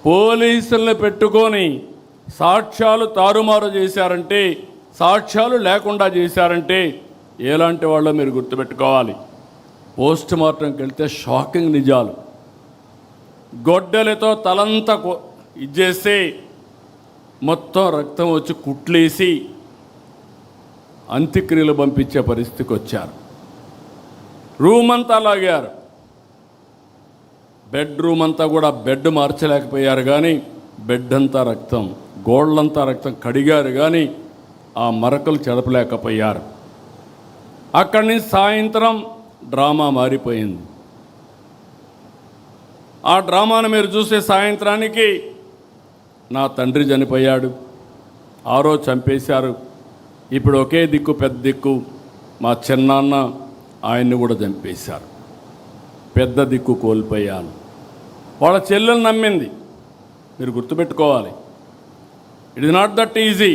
పోలీసుల్ని పెట్టుకొని సాక్ష్యాలు తారుమారు చేశారంటే, సాక్ష్యాలు లేకుండా చేశారంటే ఎలాంటి వాళ్ళో మీరు గుర్తుపెట్టుకోవాలి. పోస్ట్ మార్టంకి వెళ్తే షాకింగ్ నిజాలు, గొడ్డలతో తలంతా ఇచ్చేస్తే మొత్తం రక్తం వచ్చి కుట్లేసి అంత్యక్రియలు పంపించే పరిస్థితికి వచ్చారు. రూమ్ అంతా లాగారు, బెడ్రూమ్ అంతా కూడా బెడ్ మార్చలేకపోయారు, కానీ బెడ్ అంతా రక్తం, గోళ్ళంతా రక్తం కడిగారు, కానీ ఆ మరకలు చెడపలేకపోయారు. అక్కడి నుంచి సాయంత్రం డ్రామా మారిపోయింది. ఆ డ్రామాను మీరు చూసే సాయంత్రానికి నా తండ్రి చనిపోయాడు, ఆ రోజు చంపేశారు, ఇప్పుడు ఒకే దిక్కు పెద్ద దిక్కు మా చిన్నాన్న, ఆయన్ని కూడా చంపేశారు, పెద్ద దిక్కు కోల్పోయాను. వాళ్ళ చెల్లెలు నమ్మింది. మీరు గుర్తుపెట్టుకోవాలి, it is not that easy.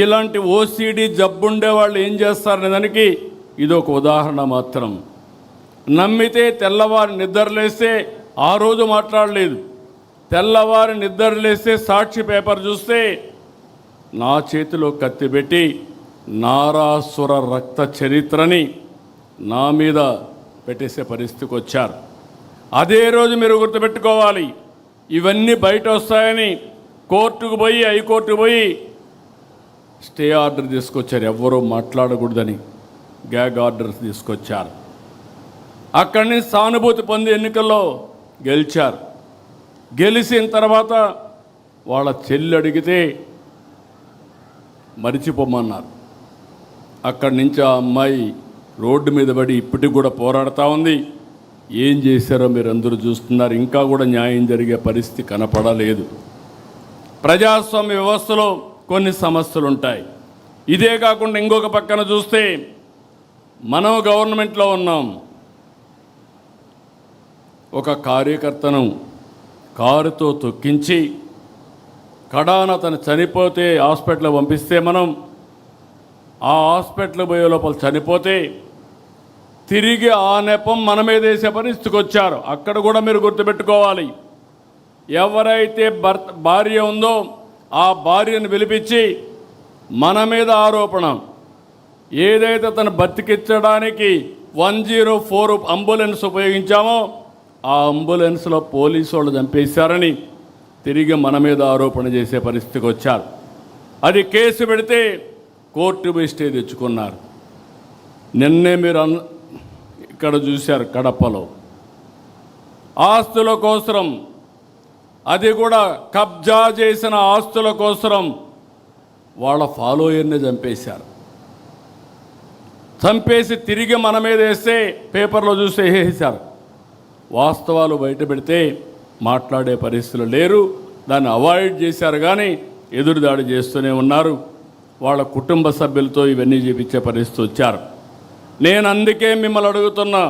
ఇలాంటి ఓసిడి జబ్బుండే వాళ్ళు ఏం చేస్తారనే దానికి ఇది ఒక ఉదాహరణ మాత్రం. నమ్మితే తెల్లవారు నిద్రలేస్తే ఆ రోజు మాట్లాడలేదు, తెల్లవారు నిద్రలేస్తే సాక్షి పేపర్ చూస్తే నా చేతిలో కత్తి పెట్టి నారాసుర రక్త చరిత్రని నా మీద పెట్టేసే పరిస్థితికి వచ్చారు. అదే రోజు మీరు గుర్తుపెట్టుకోవాలి, ఇవన్నీ బయట వస్తాయని కోర్టుకు పోయి, హైకోర్టుకు పోయి స్టే ఆర్డర్ తీసుకొచ్చారు, ఎవ్వరూ మాట్లాడకూడదని గ్యాగ్ ఆర్డర్స్ తీసుకొచ్చారు. అక్కడి నుంచి సానుభూతి పొంది ఎన్నికల్లో గెలిచారు. గెలిచిన తర్వాత వాళ్ళ చెల్లి అడిగితే మరిచిపోమన్నారు. అక్కడి నుంచి ఆ అమ్మాయి రోడ్డు మీద పడి ఇప్పటికి కూడా పోరాడుతూ ఉంది. ఏం చేశారో మీరు అందరూ చూస్తున్నారు. ఇంకా కూడా న్యాయం జరిగే పరిస్థితి కనపడలేదు. ప్రజాస్వామ్య వ్యవస్థలో కొన్ని సమస్యలు ఉంటాయి. ఇదే కాకుండా ఇంకొక పక్కన చూస్తే మనం గవర్నమెంట్లో ఉన్నాం. ఒక కార్యకర్తను కారుతో తొక్కించి కడాన తను చనిపోతే హాస్పిటల్ పంపిస్తే మనం ఆ హాస్పిటల్ పోయే లోపల చనిపోతే తిరిగి ఆ నెపం మన మీద వేసే పరిస్థితికి వచ్చారు. అక్కడ కూడా మీరు గుర్తుపెట్టుకోవాలి. ఎవరైతే భార్య ఉందో ఆ భార్యను పిలిపించి మన మీద ఆరోపణ, ఏదైతే తను బతికించడానికి 104 అంబులెన్స్ ఉపయోగించామో ఆ అంబులెన్స్లో పోలీసు వాళ్ళు చంపేశారని తిరిగి మన మీద ఆరోపణ చేసే పరిస్థితికి వచ్చారు. అది కేసు పెడితే కోర్టు పోయి స్టే తెచ్చుకున్నారు. నిన్నే మీరు ఇక్కడ చూశారు కడపలో ఆస్తుల కోసం, అది కూడా కబ్జా చేసిన ఆస్తుల కోసం వాళ్ళ ఫాలోయర్ని చంపేశారు. చంపేసి తిరిగి మన మీద వేస్తే పేపర్లో చూసి వేసేశారు. వాస్తవాలు బయట పెడితే మాట్లాడే పరిస్థితులు లేరు. దాన్ని అవాయిడ్ చేశారు కానీ ఎదురుదాడి చేస్తూనే ఉన్నారు. వాళ్ళ కుటుంబ సభ్యులతో ఇవన్నీ చేపించే పరిస్థితి వచ్చారు. నేను అందుకే మిమ్మల్ని అడుగుతున్నా,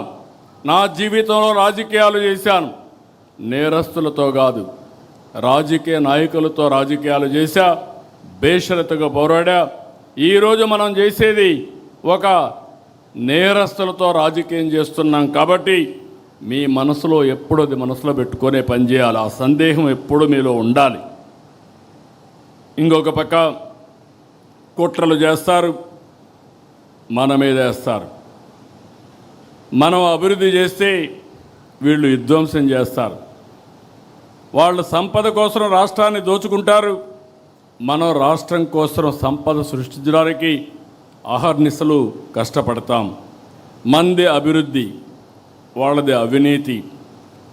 నా జీవితంలో రాజకీయాలు చేశాను, నేరస్తులతో కాదు, రాజకీయ నాయకులతో రాజకీయాలు చేశా, బేషరతుగా పోరాడా. ఈరోజు మనం చేసేది ఒక నేరస్తులతో రాజకీయం చేస్తున్నాం కాబట్టి మీ మనసులో ఎప్పుడు అది మనసులో పెట్టుకునే పని చేయాలి. ఆ సందేహం ఎప్పుడు మీలో ఉండాలి. ఇంకొక పక్క కుట్రలు చేస్తారు, మన మీద వేస్తారు. మనం అభివృద్ధి చేస్తే వీళ్ళు విధ్వంసం చేస్తారు. వాళ్ళు సంపద కోసం రాష్ట్రాన్ని దోచుకుంటారు. మనం రాష్ట్రం కోసం సంపద సృష్టించడానికి అహర్నిశలు కష్టపడతాం. మంది అభివృద్ధి, వాళ్ళది అవినీతి,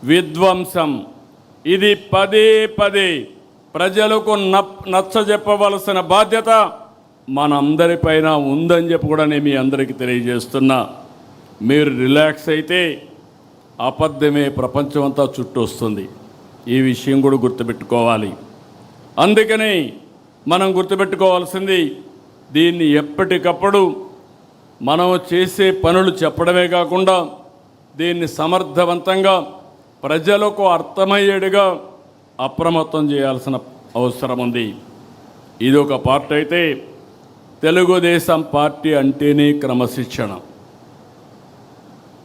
విధ్వంసం. ఇది పదే పదే ప్రజలకు నచ్చజెప్పవలసిన బాధ్యత మనందరిపైన ఉందని చెప్పి కూడా నేను మీ అందరికీ తెలియజేస్తున్నా. మీరు రిలాక్స్ అయితే అబద్ధమే ప్రపంచం అంతా చుట్టూ వస్తుంది. ఈ విషయం కూడా గుర్తుపెట్టుకోవాలి. అందుకని మనం గుర్తుపెట్టుకోవాల్సింది, దీన్ని ఎప్పటికప్పుడు మనం చేసే పనులు చెప్పడమే కాకుండా దీన్ని సమర్థవంతంగా ప్రజలకు అర్థమయ్యేట్టుగా అప్రమత్తం చేయాల్సిన అవసరం ఉంది. ఇది ఒక పార్టీ అయితే, తెలుగుదేశం పార్టీ అంటేనే క్రమశిక్షణ.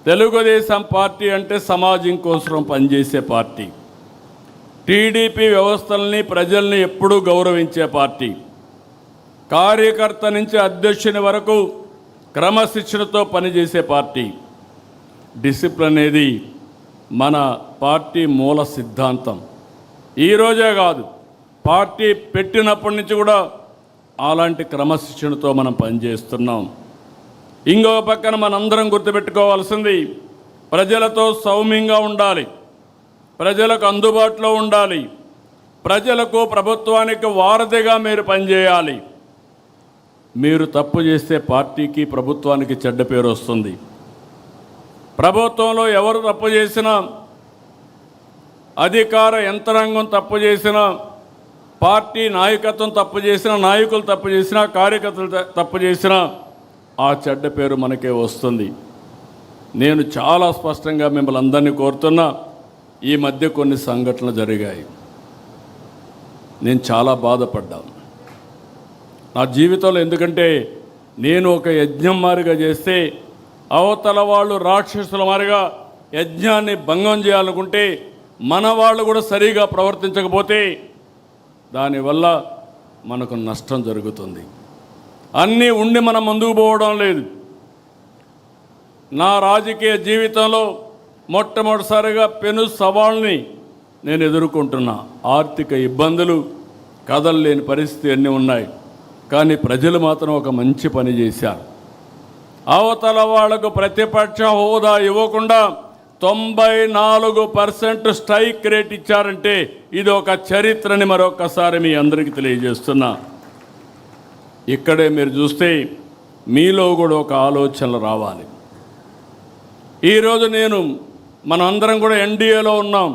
తెలుగుదేశం పార్టీ అంటే సమాజం కోసం పనిచేసే పార్టీ. టీడీపీ వ్యవస్థల్ని ప్రజల్ని ఎప్పుడూ గౌరవించే పార్టీ. కార్యకర్త నుంచి అధ్యక్షుని వరకు క్రమశిక్షణతో పనిచేసే పార్టీ. డిసిప్లిన్ అనేది మన పార్టీ మూల సిద్ధాంతం. ఈరోజే కాదు, పార్టీ పెట్టినప్పటి నుంచి కూడా అలాంటి క్రమశిక్షణతో మనం పనిచేస్తున్నాం. ఇంకొక పక్కన మనందరం గుర్తుపెట్టుకోవాల్సింది, ప్రజలతో సౌమ్యంగా ఉండాలి, ప్రజలకు అందుబాటులో ఉండాలి, ప్రజలకు ప్రభుత్వానికి వారధిగా మీరు పనిచేయాలి. మీరు తప్పు చేస్తే పార్టీకి ప్రభుత్వానికి చెడ్డ పేరు వస్తుంది. ప్రభుత్వంలో ఎవరు తప్పు చేసినా, అధికార యంత్రాంగం తప్పు చేసినా, పార్టీ నాయకత్వం తప్పు చేసినా, నాయకులు తప్పు చేసినా, కార్యకర్తలు తప్పు చేసినా ఆ చెడ్డ పేరు మనకే వస్తుంది. నేను చాలా స్పష్టంగా మిమ్మల్ని అందరినీ కోరుతున్నా. ఈ మధ్య కొన్ని సంఘటనలు జరిగాయి. నేను చాలా బాధపడ్డాను నా జీవితంలో. ఎందుకంటే నేను ఒక యజ్ఞం మారిగా చేస్తే అవతల వాళ్ళు రాక్షసుల మారిగా యజ్ఞాన్ని భంగం చేయాలనుకుంటే, మన వాళ్ళు కూడా సరిగా ప్రవర్తించకపోతే దానివల్ల మనకు నష్టం జరుగుతుంది. అన్నీ ఉండి మనం ముందుకు పోవడం లేదు. నా రాజకీయ జీవితంలో మొట్టమొదటిసారిగా పెను సవాళ్ళని నేను ఎదుర్కొంటున్నా. ఆర్థిక ఇబ్బందులు, కదలలేని పరిస్థితి అన్నీ ఉన్నాయి. కానీ ప్రజలు మాత్రం ఒక మంచి పని చేశారు. అవతల వాళ్లకు ప్రతిపక్ష హోదా ఇవ్వకుండా 94% స్ట్రైక్ రేట్ ఇచ్చారంటే ఇది ఒక చరిత్రని మరొకసారి మీ అందరికీ తెలియజేస్తున్నా. ఇక్కడే మీరు చూస్తే మీలో కూడా ఒక ఆలోచనలు రావాలి. ఈరోజు మనందరం కూడా ఎన్డీఏలో ఉన్నాం.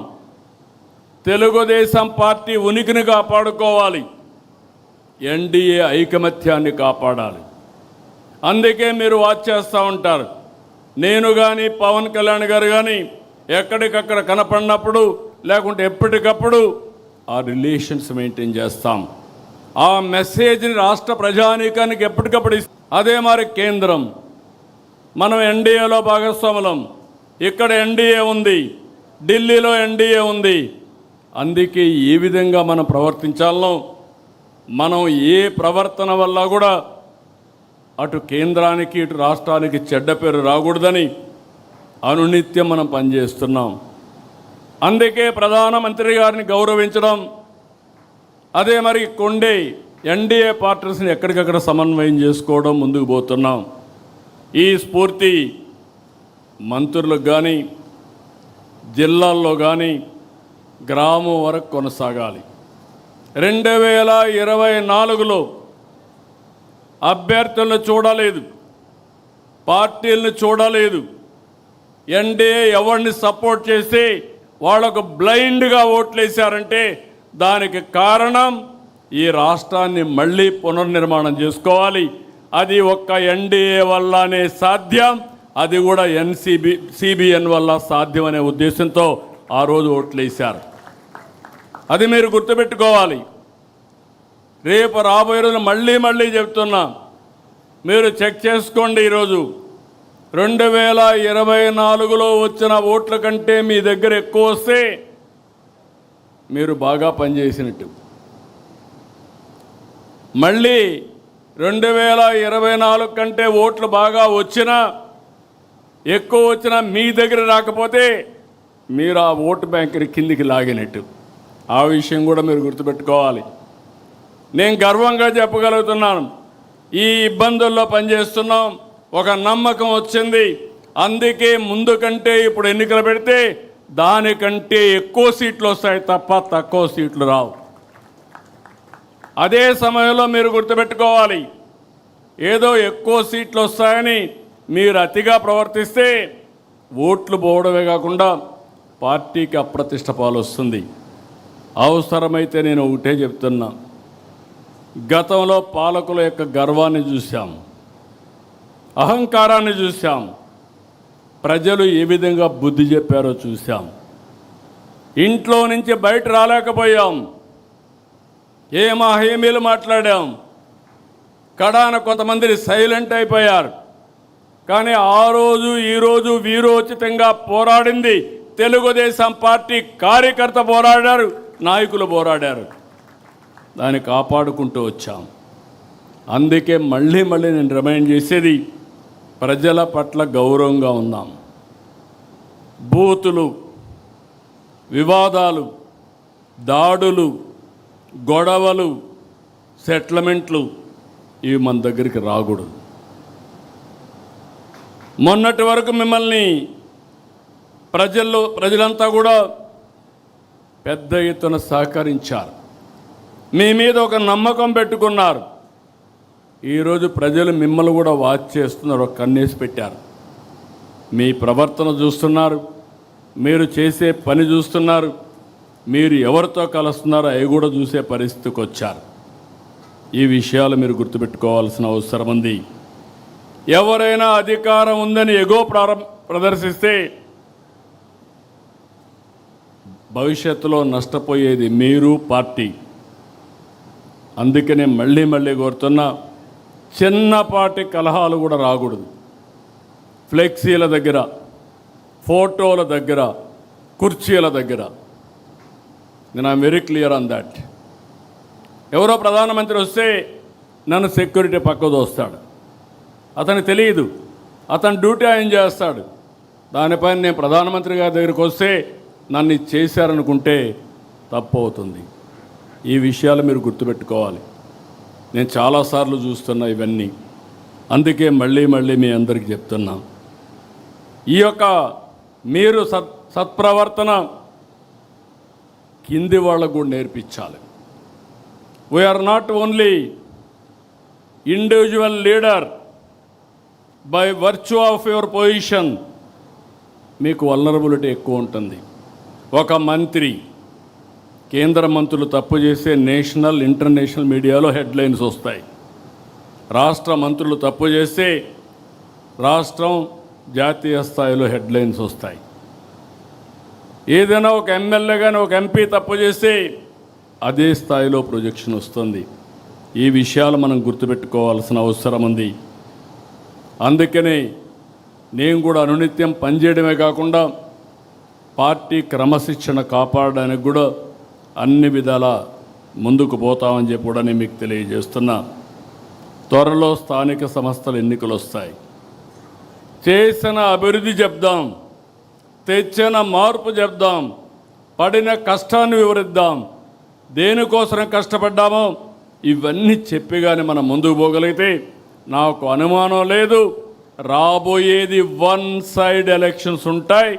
తెలుగుదేశం పార్టీ ఉనికిని కాపాడుకోవాలి, ఎన్డీఏ ఐకమత్యాన్ని కాపాడాలి. అందుకే మీరు వాచ్ చేస్తూ ఉంటారు. నేను కానీ పవన్ కళ్యాణ్ గారు కానీ ఎక్కడికక్కడ కనపడినప్పుడు లేకుంటే ఎప్పటికప్పుడు ఆ రిలేషన్స్ మెయింటైన్ చేస్తాం. ఆ మెసేజ్ని రాష్ట్ర ప్రజానీకానికి ఎప్పటికప్పుడు అదే మరి కేంద్రం, మనం ఎన్డీఏలో భాగస్వాములం. ఇక్కడ ఎన్డీఏ ఉంది, ఢిల్లీలో ఎన్డీఏ ఉంది. అందుకే ఏ విధంగా మనం ప్రవర్తించాలనో, మనం ఏ ప్రవర్తన వల్ల కూడా అటు కేంద్రానికి ఇటు రాష్ట్రానికి చెడ్డ పేరు రాకూడదని అనునిత్యం మనం పనిచేస్తున్నాం. అందుకే ప్రధానమంత్రి గారిని గౌరవించడం, అదే మరి కొండే ఎన్డీఏ పార్టీస్ని ఎక్కడికక్కడ సమన్వయం చేసుకోవడం ముందుకు పోతున్నాం. ఈ స్ఫూర్తి మంత్రులకు కానీ జిల్లాల్లో కానీ గ్రామం వరకు కొనసాగాలి. 2024లో అభ్యర్థులను చూడలేదు, పార్టీలను చూడలేదు. ఎన్డీఏ ఎవరిని సపోర్ట్ చేసి వాళ్ళకు బ్లైండ్గా ఓట్లేశారంటే దానికి కారణం ఈ రాష్ట్రాన్ని మళ్ళీ పునర్నిర్మాణం చేసుకోవాలి. అది ఒక్క ఎన్డీఏ వల్లనే సాధ్యం, అది కూడా సిబిఎన్ వల్ల సాధ్యమనే ఉద్దేశంతో ఆ రోజు ఓట్లేశారు. అది మీరు గుర్తుపెట్టుకోవాలి. రేపు రాబోయే రోజు మళ్ళీ చెప్తున్నా, మీరు చెక్ చేసుకోండి. ఈరోజు 2024లో వచ్చిన ఓట్ల కంటే మీ దగ్గర ఎక్కువ వస్తే మీరు బాగా పనిచేసినట్టు. మళ్ళీ 2024 కంటే ఓట్లు బాగా వచ్చినా, ఎక్కువ వచ్చినా మీ దగ్గర రాకపోతే మీరు ఆ ఓటు బ్యాంకుని కిందికి లాగినట్టు. ఆ విషయం కూడా మీరు గుర్తుపెట్టుకోవాలి. నేను గర్వంగా చెప్పగలుగుతున్నాను, ఈ ఇబ్బందుల్లో పనిచేస్తున్నాం, ఒక నమ్మకం వచ్చింది. అందుకే ముందు కంటే ఇప్పుడు ఎన్నికలు పెడితే దానికంటే ఎక్కువ సీట్లు వస్తాయి తప్ప తక్కువ సీట్లు రావు. అదే సమయంలో మీరు గుర్తుపెట్టుకోవాలి, ఏదో ఎక్కువ సీట్లు వస్తాయని మీరు అతిగా ప్రవర్తిస్తే ఓట్లు పోవడమే కాకుండా పార్టీకి అప్రతిష్ట పాలు వస్తుంది. అవసరమైతే నేను ఒకటే చెప్తున్నా, గతంలో పాలకుల యొక్క గర్వాన్ని చూశాం, అహంకారాన్ని చూశాం, ప్రజలు ఏ విధంగా బుద్ధి చెప్పారో చూశాం. ఇంట్లో నుంచి బయట రాలేకపోయాం, హామీలు మాట్లాడాం, కడాన కొంతమంది సైలెంట్ అయిపోయారు. కానీ ఆ రోజు ఈరోజు వీరోచితంగా పోరాడింది తెలుగుదేశం పార్టీ కార్యకర్త పోరాడారు, నాయకులు పోరాడారు. దాన్ని కాపాడుకుంటూ వచ్చాం. అందుకే మళ్ళీ నేను రిమైండ్ చేసేది, ప్రజల పట్ల గౌరవంగా ఉందాం. బూతులు, వివాదాలు, దాడులు, గొడవలు, సెటిల్మెంట్లు ఇవి మన దగ్గరికి రాకూడదు. మొన్నటి వరకు మిమ్మల్ని ప్రజలంతా కూడా పెద్ద ఎత్తున సహకరించారు, మీ మీద ఒక నమ్మకం పెట్టుకున్నారు. ఈరోజు ప్రజలు మిమ్మల్ని కూడా వాచ్ చేస్తున్నారు, ఒక కన్నేసి పెట్టారు. మీ ప్రవర్తన చూస్తున్నారు, మీరు చేసే పని చూస్తున్నారు, మీరు ఎవరితో కలుస్తున్నారో అవి కూడా చూసే పరిస్థితికి వచ్చారు. ఈ విషయాలు మీరు గుర్తుపెట్టుకోవాల్సిన అవసరం ఉంది. ఎవరైనా అధికారం ఉందని ఎగో ప్రదర్శిస్తే భవిష్యత్తులో నష్టపోయేది మీరు, పార్టీ. అందుకనే మళ్ళీ కోరుతున్నా, చిన్నపాటి కలహాలు కూడా రాకూడదు. ఫ్లెక్సీల దగ్గర, ఫోటోల దగ్గర, కుర్చీల దగ్గర. నేను I'm very clear on that. ఎవరో ప్రధానమంత్రి వస్తే నన్ను సెక్యూరిటీ పక్కకు దోస్తాడు, అతనికి తెలియదు, అతను డ్యూటీ ఆయన చేస్తాడు. దానిపైన నేను ప్రధానమంత్రి గారి దగ్గరికి వస్తే నన్ను చేశారనుకుంటే తప్పు అవుతుంది. ఈ విషయాలు మీరు గుర్తుపెట్టుకోవాలి. నేను చాలాసార్లు చూస్తున్నా ఇవన్నీ. అందుకే మళ్ళీ మీ అందరికీ చెప్తున్నా, ఈ యొక్క మీరు సత్ప్రవర్తన కింది వాళ్ళకు కూడా నేర్పించాలి. We are not only individual leader by virtue of your position మీకు వల్నరబిలిటీ ఎక్కువ ఉంటుంది. ఒక మంత్రి, కేంద్ర మంత్రులు తప్పు చేస్తే నేషనల్ ఇంటర్నేషనల్ మీడియాలో హెడ్లైన్స్ వస్తాయి. రాష్ట్ర మంత్రులు తప్పు చేస్తే రాష్ట్రం జాతీయ స్థాయిలో హెడ్లైన్స్ వస్తాయి. ఏదైనా ఒక ఎమ్మెల్యే కానీ ఒక ఎంపీ తప్పు చేస్తే అదే స్థాయిలో ప్రొజెక్షన్ వస్తుంది. ఈ విషయాలు మనం గుర్తుపెట్టుకోవాల్సిన అవసరం ఉంది. అందుకనే నేను కూడా అనునిత్యం పనిచేయడమే కాకుండా పార్టీ క్రమశిక్షణ కాపాడడానికి కూడా అన్ని విధాల ముందుకు పోతామని చెప్పి కూడా నేను మీకు తెలియజేస్తున్నా. త్వరలో స్థానిక సంస్థల ఎన్నికలు వస్తాయి. చేసిన అభివృద్ధి చెప్దాం, తెచ్చిన మార్పు చెప్దాం, పడిన కష్టాన్ని వివరిద్దాం, దేనికోసం కష్టపడ్డామో ఇవన్నీ చెప్పి కానీ మనం ముందుకు పోగలిగితే నాకు అనుమానం లేదు రాబోయేది వన్ సైడ్ ఎలక్షన్స్ ఉంటాయి.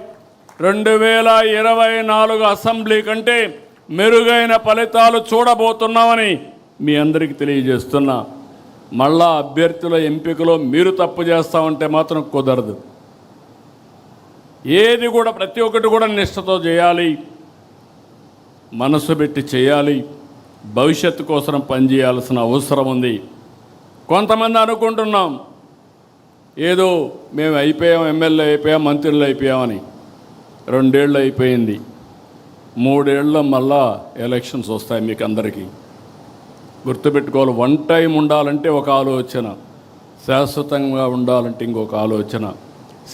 2024 అసెంబ్లీ కంటే మెరుగైన ఫలితాలు చూడబోతున్నామని మీ అందరికీ తెలియజేస్తున్నా. మళ్ళా అభ్యర్థుల ఎంపికలో మీరు తప్పు చేస్తామంటే మాత్రం కుదరదు. ఏది కూడా ప్రతి ఒక్కటి కూడా నిష్ఠతో చేయాలి, మనసు పెట్టి చేయాలి, భవిష్యత్తు కోసం పనిచేయాల్సిన అవసరం ఉంది. కొంతమంది అనుకుంటున్నాం ఏదో మేము అయిపోయాం, ఎమ్మెల్యే అయిపోయాం, మంత్రులు అయిపోయామని. 2 ఏళ్ళు అయిపోయింది, 3 ఏళ్ళలో మళ్ళా ఎలక్షన్స్ వస్తాయి. మీకు అందరికీ గుర్తుపెట్టుకోవాలి. వన్ టైం ఉండాలంటే ఒక ఆలోచన, శాశ్వతంగా ఉండాలంటే ఇంకొక ఆలోచన.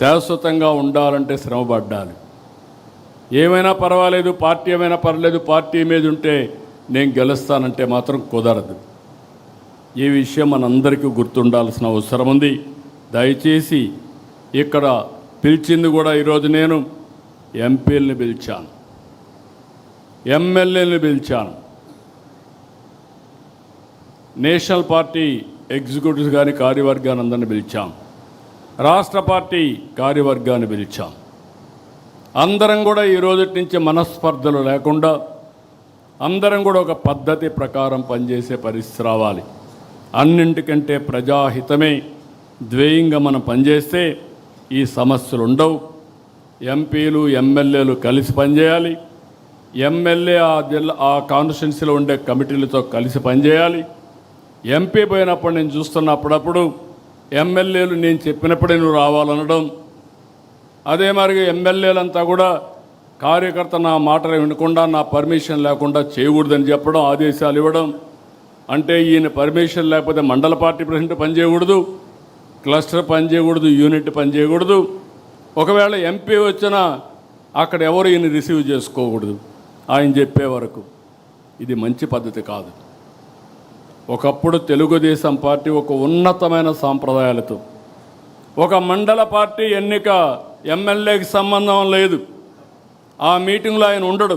శాశ్వతంగా ఉండాలంటే శ్రమపడ్డాలి. ఏమైనా పర్వాలేదు, పార్టీ ఏమైనా పర్లేదు, పార్టీ మీద ఉంటే నేను గెలుస్తానంటే మాత్రం కుదరదు. ఈ విషయం మనందరికీ గుర్తుండాల్సిన అవసరం ఉంది. దయచేసి ఇక్కడ పిలిచింది కూడా ఈరోజు నేను ఎంపీలని పిలిచాను, ఎమ్మెల్యేలను పిలిచాను, నేషనల్ పార్టీ ఎగ్జిక్యూటివ్స్ కానీ కార్యవర్గాన్ని అందరిని పిలిచాం, రాష్ట్ర పార్టీ కార్యవర్గాన్ని పిలిచాం. అందరం కూడా ఈ రోజు నుంచి మనస్పర్ధలు లేకుండా అందరం కూడా ఒక పద్ధతి ప్రకారం పనిచేసే పరిస్థితి రావాలి. అన్నింటికంటే ప్రజాహితమే ద్వేయంగా మనం పనిచేస్తే ఈ సమస్యలు ఉండవు. ఎంపీలు ఎమ్మెల్యేలు కలిసి పనిచేయాలి. ఎమ్మెల్యే ఆ కాన్స్టిట్యున్సీలో ఉండే కమిటీలతో కలిసి పనిచేయాలి. ఎంపీ పోయినప్పుడు నేను చూస్తున్నప్పుడప్పుడు ఎమ్మెల్యేలు నేను చెప్పినప్పుడే నువ్వు రావాలనడం, అదే మరి ఎమ్మెల్యేలంతా కూడా కార్యకర్త నా మాటలు వినకుండా నా పర్మిషన్ లేకుండా చేయకూడదని చెప్పడం, ఆదేశాలు ఇవ్వడం. అంటే ఈయన పర్మిషన్ లేకపోతే మండల పార్టీ ప్రెసిడెంట్ పనిచేయకూడదు, క్లస్టర్ పనిచేయకూడదు, యూనిట్ పనిచేయకూడదు. ఒకవేళ ఎంపీ వచ్చినా అక్కడ ఎవరు ఈయన రిసీవ్ చేసుకోకూడదు ఆయన చెప్పే వరకు. ఇది మంచి పద్ధతి కాదు. ఒకప్పుడు తెలుగుదేశం పార్టీ ఒక ఉన్నతమైన సాంప్రదాయాలతో, ఒక మండల పార్టీ ఎన్నిక ఎమ్మెల్యేకి సంబంధం లేదు, ఆ మీటింగ్లో ఆయన ఉండడు.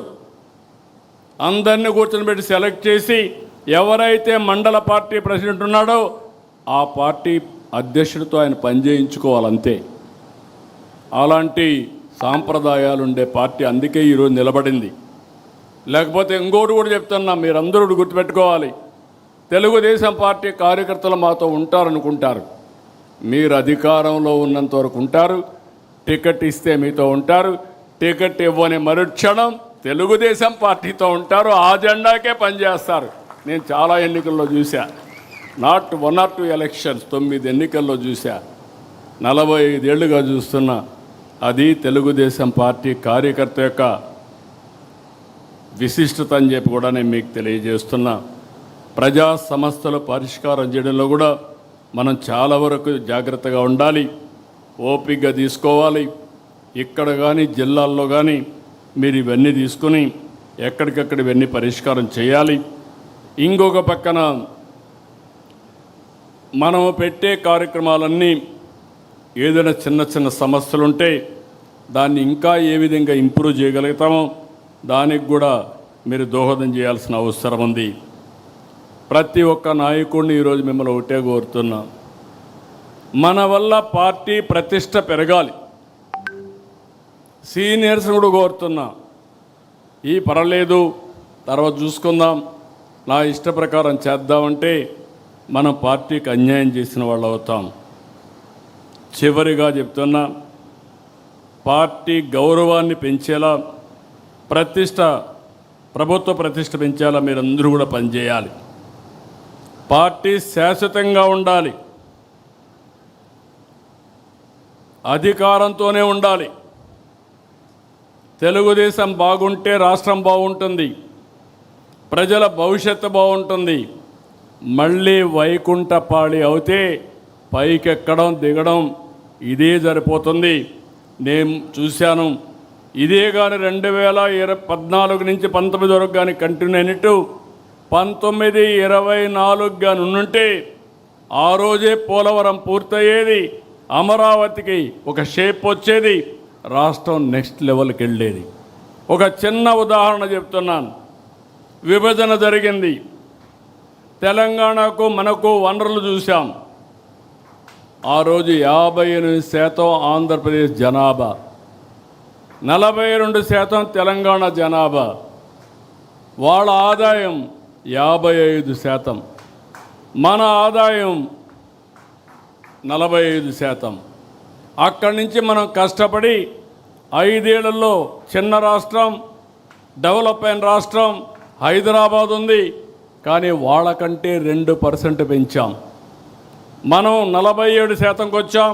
అందరినీ కూర్చొని సెలెక్ట్ చేసి ఎవరైతే మండల పార్టీ ప్రెసిడెంట్ ఉన్నాడో ఆ పార్టీ అధ్యక్షుడితో ఆయన పనిచేయించుకోవాలంతే. అలాంటి సాంప్రదాయాలు ఉండే పార్టీ అందుకే ఈరోజు నిలబడింది. లేకపోతే ఇంకోటి కూడా చెప్తున్నా, మీరందరూ గుర్తుపెట్టుకోవాలి, తెలుగుదేశం పార్టీ కార్యకర్తలు మాతో ఉంటారనుకుంటారు. మీరు అధికారంలో ఉన్నంత వరకు ఉంటారు, టికెట్ ఇస్తే మీతో ఉంటారు, టికెట్ ఇవ్వని మరుక్షణం తెలుగుదేశం పార్టీతో ఉంటారు, ఆ జెండాకే పనిచేస్తారు. నేను చాలా ఎన్నికల్లో చూసా, నాట్ 1 or 2 ఎలక్షన్స్, 9 ఎన్నికల్లో చూసా, 45 ఏళ్ళుగా చూస్తున్నా. అది తెలుగుదేశం పార్టీ కార్యకర్త యొక్క విశిష్టత అని చెప్పి కూడా నేను మీకు తెలియజేస్తున్నా. ప్రజా సమస్యలు పరిష్కారం చేయడంలో కూడా మనం చాలా వరకు జాగ్రత్తగా ఉండాలి, ఓపికగా తీసుకోవాలి. ఇక్కడ కానీ జిల్లాల్లో కానీ మీరు ఇవన్నీ తీసుకుని ఎక్కడికక్కడ ఇవన్నీ పరిష్కారం చేయాలి. ఇంకొక పక్కన మనం పెట్టే కార్యక్రమాలన్నీ ఏదైనా చిన్న చిన్న సమస్యలుంటే దాన్ని ఇంకా ఏ విధంగా ఇంప్రూవ్ చేయగలుగుతామో దానికి కూడా మీరు దోహదం చేయాల్సిన అవసరం ఉంది. ప్రతి ఒక్క నాయకుడిని ఈరోజు మిమ్మల్ని ఒకటే కోరుతున్నా, మన వల్ల పార్టీ ప్రతిష్ట పెరగాలి. సీనియర్స్ కూడా కోరుతున్నా, ఈ పర్వాలేదు తర్వాత చూసుకుందాం, నా ఇష్ట ప్రకారం చేద్దామంటే మనం పార్టీకి అన్యాయం చేసిన వాళ్ళు అవుతాం. చివరిగా చెప్తున్నా, పార్టీ గౌరవాన్ని పెంచేలా, ప్రభుత్వ ప్రతిష్ట పెంచేలా మీరందరూ కూడా పనిచేయాలి. పార్టీ శాశ్వతంగా ఉండాలి, అధికారంతోనే ఉండాలి. తెలుగుదేశం బాగుంటే రాష్ట్రం బాగుంటుంది, ప్రజల భవిష్యత్తు బాగుంటుంది. మళ్ళీ వైకుంఠపాళి అవుతే పైకెక్కడం దిగడం ఇదే సరిపోతుంది. నేను చూశాను. ఇదే కానీ 2014 నుంచి 19 వరకు కానీ కంటిన్యూ అయినట్టు 19, 24 కానీ ఉంటే ఆ రోజే పోలవరం పూర్తయ్యేది, అమరావతికి ఒక షేప్ వచ్చేది, రాష్ట్రం నెక్స్ట్ లెవెల్కి వెళ్ళేది. ఒక చిన్న ఉదాహరణ చెప్తున్నాను. విభజన జరిగింది, తెలంగాణకు మనకు వనరులు చూసాం. ఆ రోజు 58% ఆంధ్రప్రదేశ్ జనాభా, 42% తెలంగాణ జనాభా. వాళ్ళ ఆదాయం 55%, మన ఆదాయం 45%. అక్కడి నుంచి మనం కష్టపడి 5 ఏళ్లలో చిన్న రాష్ట్రం, డెవలప్ అయిన రాష్ట్రం హైదరాబాద్ ఉంది, కానీ వాళ్ళకంటే 2% పెంచాం. మనం 47%కి వచ్చాం,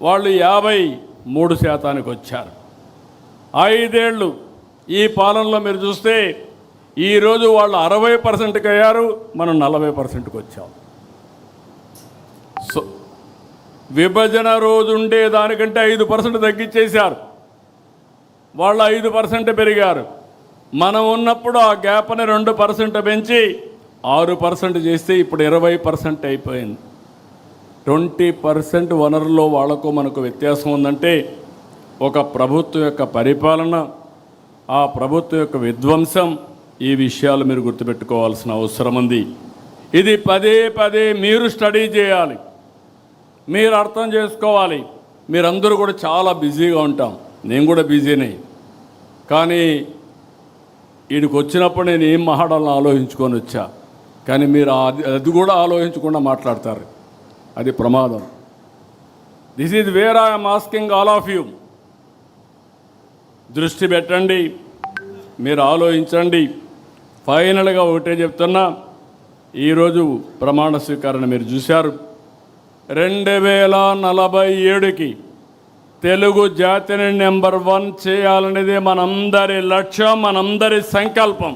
వాళ్ళు 53%కి వచ్చారు. 5 ఏళ్ళు ఈ పాలనలో మీరు చూస్తే ఈరోజు వాళ్ళు 60%కి అయ్యారు, మనం 40%కి వచ్చాం. సో విభజన రోజు ఉండే దానికంటే 5% తగ్గించేశారు, వాళ్ళు 5% పెరిగారు. మనం ఉన్నప్పుడు ఆ గ్యాప్ని 2% పెంచి 6% చేస్తే ఇప్పుడు 20% అయిపోయింది. 20% వనరుల్లో వాళ్లకు మనకు వ్యత్యాసం ఉందంటే ఒక ప్రభుత్వం యొక్క పరిపాలన, ఆ ప్రభుత్వం యొక్క విధ్వంసం, ఈ విషయాలు మీరు గుర్తుపెట్టుకోవాల్సిన అవసరం ఉంది. ఇది పదే పదే మీరు స్టడీ చేయాలి, మీరు అర్థం చేసుకోవాలి. మీరందరూ కూడా చాలా బిజీగా ఉంటాం, నేను కూడా బిజీనే. కానీ వీడికి వచ్చినప్పుడు నేను ఏం మాట్లాడాలని ఆలోచించుకొని వచ్చా, కానీ మీరు అది కూడా ఆలోచించకుండా మాట్లాడతారు, అది ప్రమాదం. This is where I'm asking all of you. దృష్టి పెట్టండి, మీరు ఆలోచించండి. ఫైనల్గా ఒకటే చెప్తున్నా, ఈరోజు ప్రమాణ స్వీకారాన్ని మీరు చూశారు. 2047కి తెలుగు జాతిని నెంబర్ 1 చేయాలనేది మనందరి లక్ష్యం, మనందరి సంకల్పం.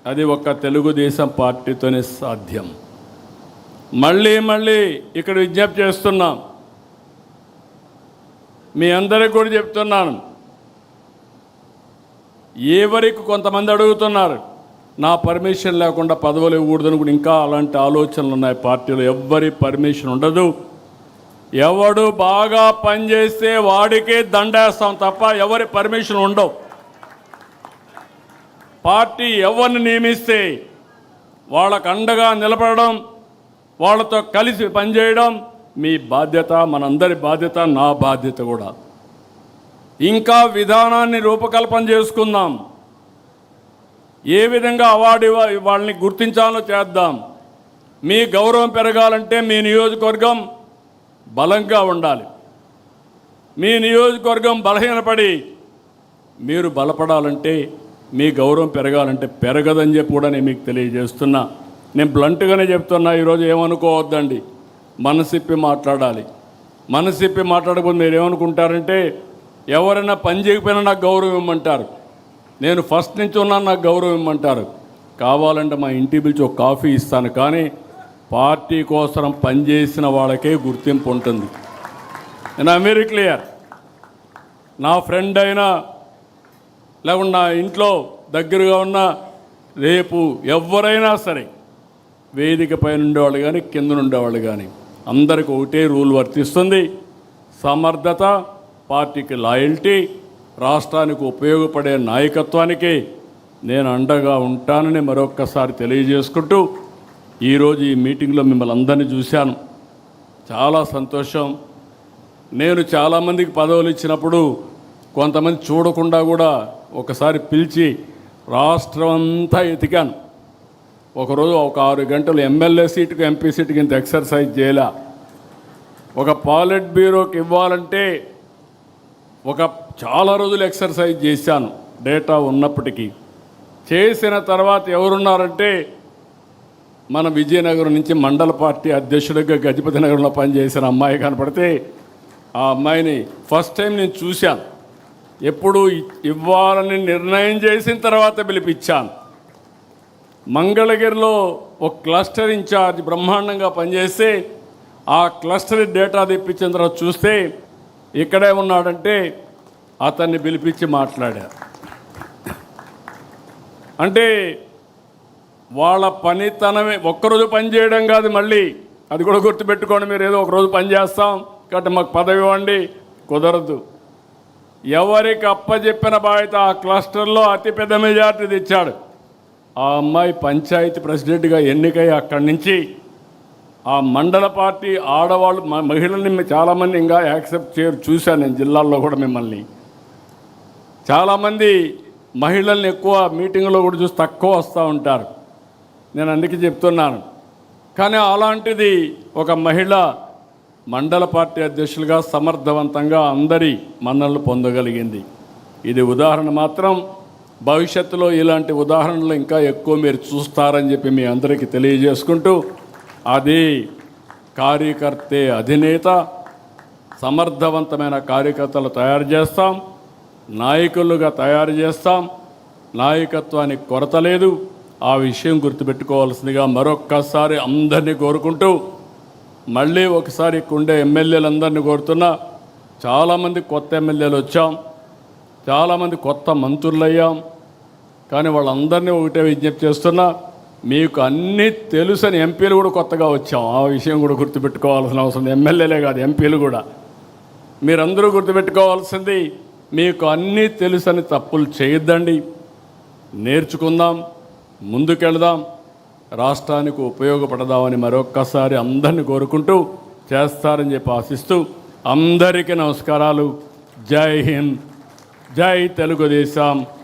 అది ఒక్క తెలుగుదేశం పార్టీతోనే సాధ్యం. మళ్ళీ ఇక్కడ విజ్ఞప్తి చేస్తున్నాం, మీ అందరికీ కూడా చెప్తున్నాను. ఎవరికి కొంతమంది అడుగుతున్నారు, నా పర్మిషన్ లేకుండా పదవులు ఇవ్వకూడదని కూడా ఇంకా అలాంటి ఆలోచనలు ఉన్నాయి పార్టీలో. ఎవ్వరి పర్మిషన్ ఉండదు. ఎవడు బాగా పనిచేస్తే వాడికే దండేస్తాం తప్ప ఎవరి పర్మిషన్ ఉండవు. పార్టీ ఎవరిని నియమిస్తే వాళ్ళకు అండగా నిలబడడం, వాళ్ళతో కలిసి పనిచేయడం మీ బాధ్యత, మనందరి బాధ్యత, నా బాధ్యత కూడా. ఇంకా విధానాన్ని రూపకల్పన చేసుకుందాం. ఏ విధంగా అవార్డు వాళ్ళని గుర్తించాలో చేద్దాం. మీ గౌరవం పెరగాలంటే మీ నియోజకవర్గం బలంగా ఉండాలి. మీ నియోజకవర్గం బలహీనపడి మీరు బలపడాలంటే, మీ గౌరవం పెరగాలంటే పెరగదని చెప్పి కూడా నేను మీకు తెలియజేస్తున్నా. నేను బ్లంట్గానే చెప్తున్నా, ఈరోజు ఏమనుకోవద్దండి, మనసిప్పి మాట్లాడాలి. మనసిప్పి మాట్లాడకపోతే మీరు ఏమనుకుంటారంటే, ఎవరైనా పని చేయకపోయినా నాకు గౌరవం ఇవ్వమంటారు, నేను ఫస్ట్ నుంచి ఉన్నాను నాకు గౌరవం ఇవ్వమంటారు. కావాలంటే మా ఇంటికి పిలిచి ఒక కాఫీ ఇస్తాను, కానీ పార్టీ కోసం పనిచేసిన వాళ్ళకే గుర్తింపు ఉంటుంది. నేను వెరీ క్లియర్. నా ఫ్రెండ్ అయినా లేకుండా నా ఇంట్లో దగ్గరగా ఉన్న రేపు ఎవరైనా సరే, వేదిక పైన ఉండేవాళ్ళు కానీ కింద ఉండేవాళ్ళు కానీ అందరికీ ఒకటే రూల్ వర్తిస్తుంది. సమర్థత, పార్టీకి లాయల్టీ, రాష్ట్రానికి ఉపయోగపడే నాయకత్వానికి నేను అండగా ఉంటానని మరొక్కసారి తెలియజేసుకుంటూ, ఈరోజు ఈ మీటింగ్లో మిమ్మల్ని అందరినీ చూశాను, చాలా సంతోషం. నేను చాలామందికి పదవులు ఇచ్చినప్పుడు కొంతమంది చూడకుండా కూడా ఒకసారి పిలిచి రాష్ట్రం అంతా ఎతికాను. ఒకరోజు ఒక 6 గంటలు ఎమ్మెల్యే సీటుకు ఎంపీ సీటుకి ఇంత ఎక్సర్సైజ్ చేయాల. ఒక పాలిట్ బ్యూరోకి ఇవ్వాలంటే చాలా రోజులు ఎక్సర్సైజ్ చేశాను డేటా ఉన్నప్పటికీ. చేసిన తర్వాత ఎవరున్నారంటే మన విజయనగరం నుంచి మండల పార్టీ అధ్యక్షుడిగా గజపతి నగరంలో పనిచేసిన అమ్మాయి కనపడితే ఆ అమ్మాయిని ఫస్ట్ టైం నేను చూశాను. ఎప్పుడు ఇవ్వాలని నిర్ణయం చేసిన తర్వాత పిలిపించాను. మంగళగిరిలో ఒక క్లస్టర్ ఇన్ఛార్జ్ బ్రహ్మాండంగా పనిచేస్తే ఆ క్లస్టర్ డేటా తెప్పించిన తర్వాత చూస్తే ఇక్కడే ఉన్నాడంటే అతన్ని పిలిపించి మాట్లాడారు. అంటే వాళ్ళ పనితనమే ఒక్కరోజు పని చేయడం కాదు, మళ్ళీ అది కూడా గుర్తుపెట్టుకోండి. మీరు ఏదో ఒకరోజు పని చేస్తాం కాబట్టి మాకు పదవి ఇవ్వండి, కుదరదు. ఎవరికి అప్పచెప్పిన బాధ్యత ఆ క్లస్టర్లో అతిపెద్ద మెజార్టీ తెచ్చాడు. ఆ అమ్మాయి పంచాయతీ ప్రెసిడెంట్గా ఎన్నికై అక్కడి నుంచి ఆ మండల పార్టీ ఆడవాళ్ళు మహిళల్ని చాలామంది ఇంకా యాక్సెప్ట్ చేయరు. చూశాను నేను జిల్లాల్లో కూడా మిమ్మల్ని చాలామంది మహిళల్ని ఎక్కువ మీటింగ్లో కూడా చూసి తక్కువ వస్తూ ఉంటారు. నేను అందుకే చెప్తున్నాను. కానీ అలాంటిది ఒక మహిళ మండల పార్టీ అధ్యక్షులుగా సమర్థవంతంగా అందరి మన్ననలు పొందగలిగింది. ఇది ఉదాహరణ మాత్రం. భవిష్యత్తులో ఇలాంటి ఉదాహరణలు ఇంకా ఎక్కువ మీరు చూస్తారని చెప్పి మీ అందరికీ తెలియజేసుకుంటూ, అది కార్యకర్తే అధినేత. సమర్థవంతమైన కార్యకర్తలు తయారు చేస్తాం, నాయకులుగా తయారు చేస్తాం. నాయకత్వానికి కొరత లేదు. ఆ విషయం గుర్తుపెట్టుకోవాల్సిందిగా మరొక్కసారి అందరినీ కోరుకుంటూ, మళ్ళీ ఒకసారి ఉండే ఎమ్మెల్యేలందరినీ కోరుతున్నా. చాలామంది కొత్త ఎమ్మెల్యేలు వచ్చాం, చాలామంది కొత్త మంత్రులు అయ్యాం. కానీ వాళ్ళందరినీ ఒకటే విజ్ఞప్తి చేస్తున్నా, మీకు అన్నీ తెలుసని ఎంపీలు కూడా కొత్తగా వచ్చాం. ఆ విషయం కూడా గుర్తుపెట్టుకోవాల్సిన అవసరం. ఎమ్మెల్యేలే కాదు, ఎంపీలు కూడా. మీరందరూ గుర్తుపెట్టుకోవాల్సింది, మీకు అన్నీ తెలుసని తప్పులు చేయొద్దండి. నేర్చుకుందాం, ముందుకెళ్దాం, రాష్ట్రానికి ఉపయోగపడదామని మరొక్కసారి అందరినీ కోరుకుంటూ చేస్తారని చెప్పి ఆశిస్తూ అందరికీ నమస్కారాలు. జై హింద్, జై తెలుగుదేశం.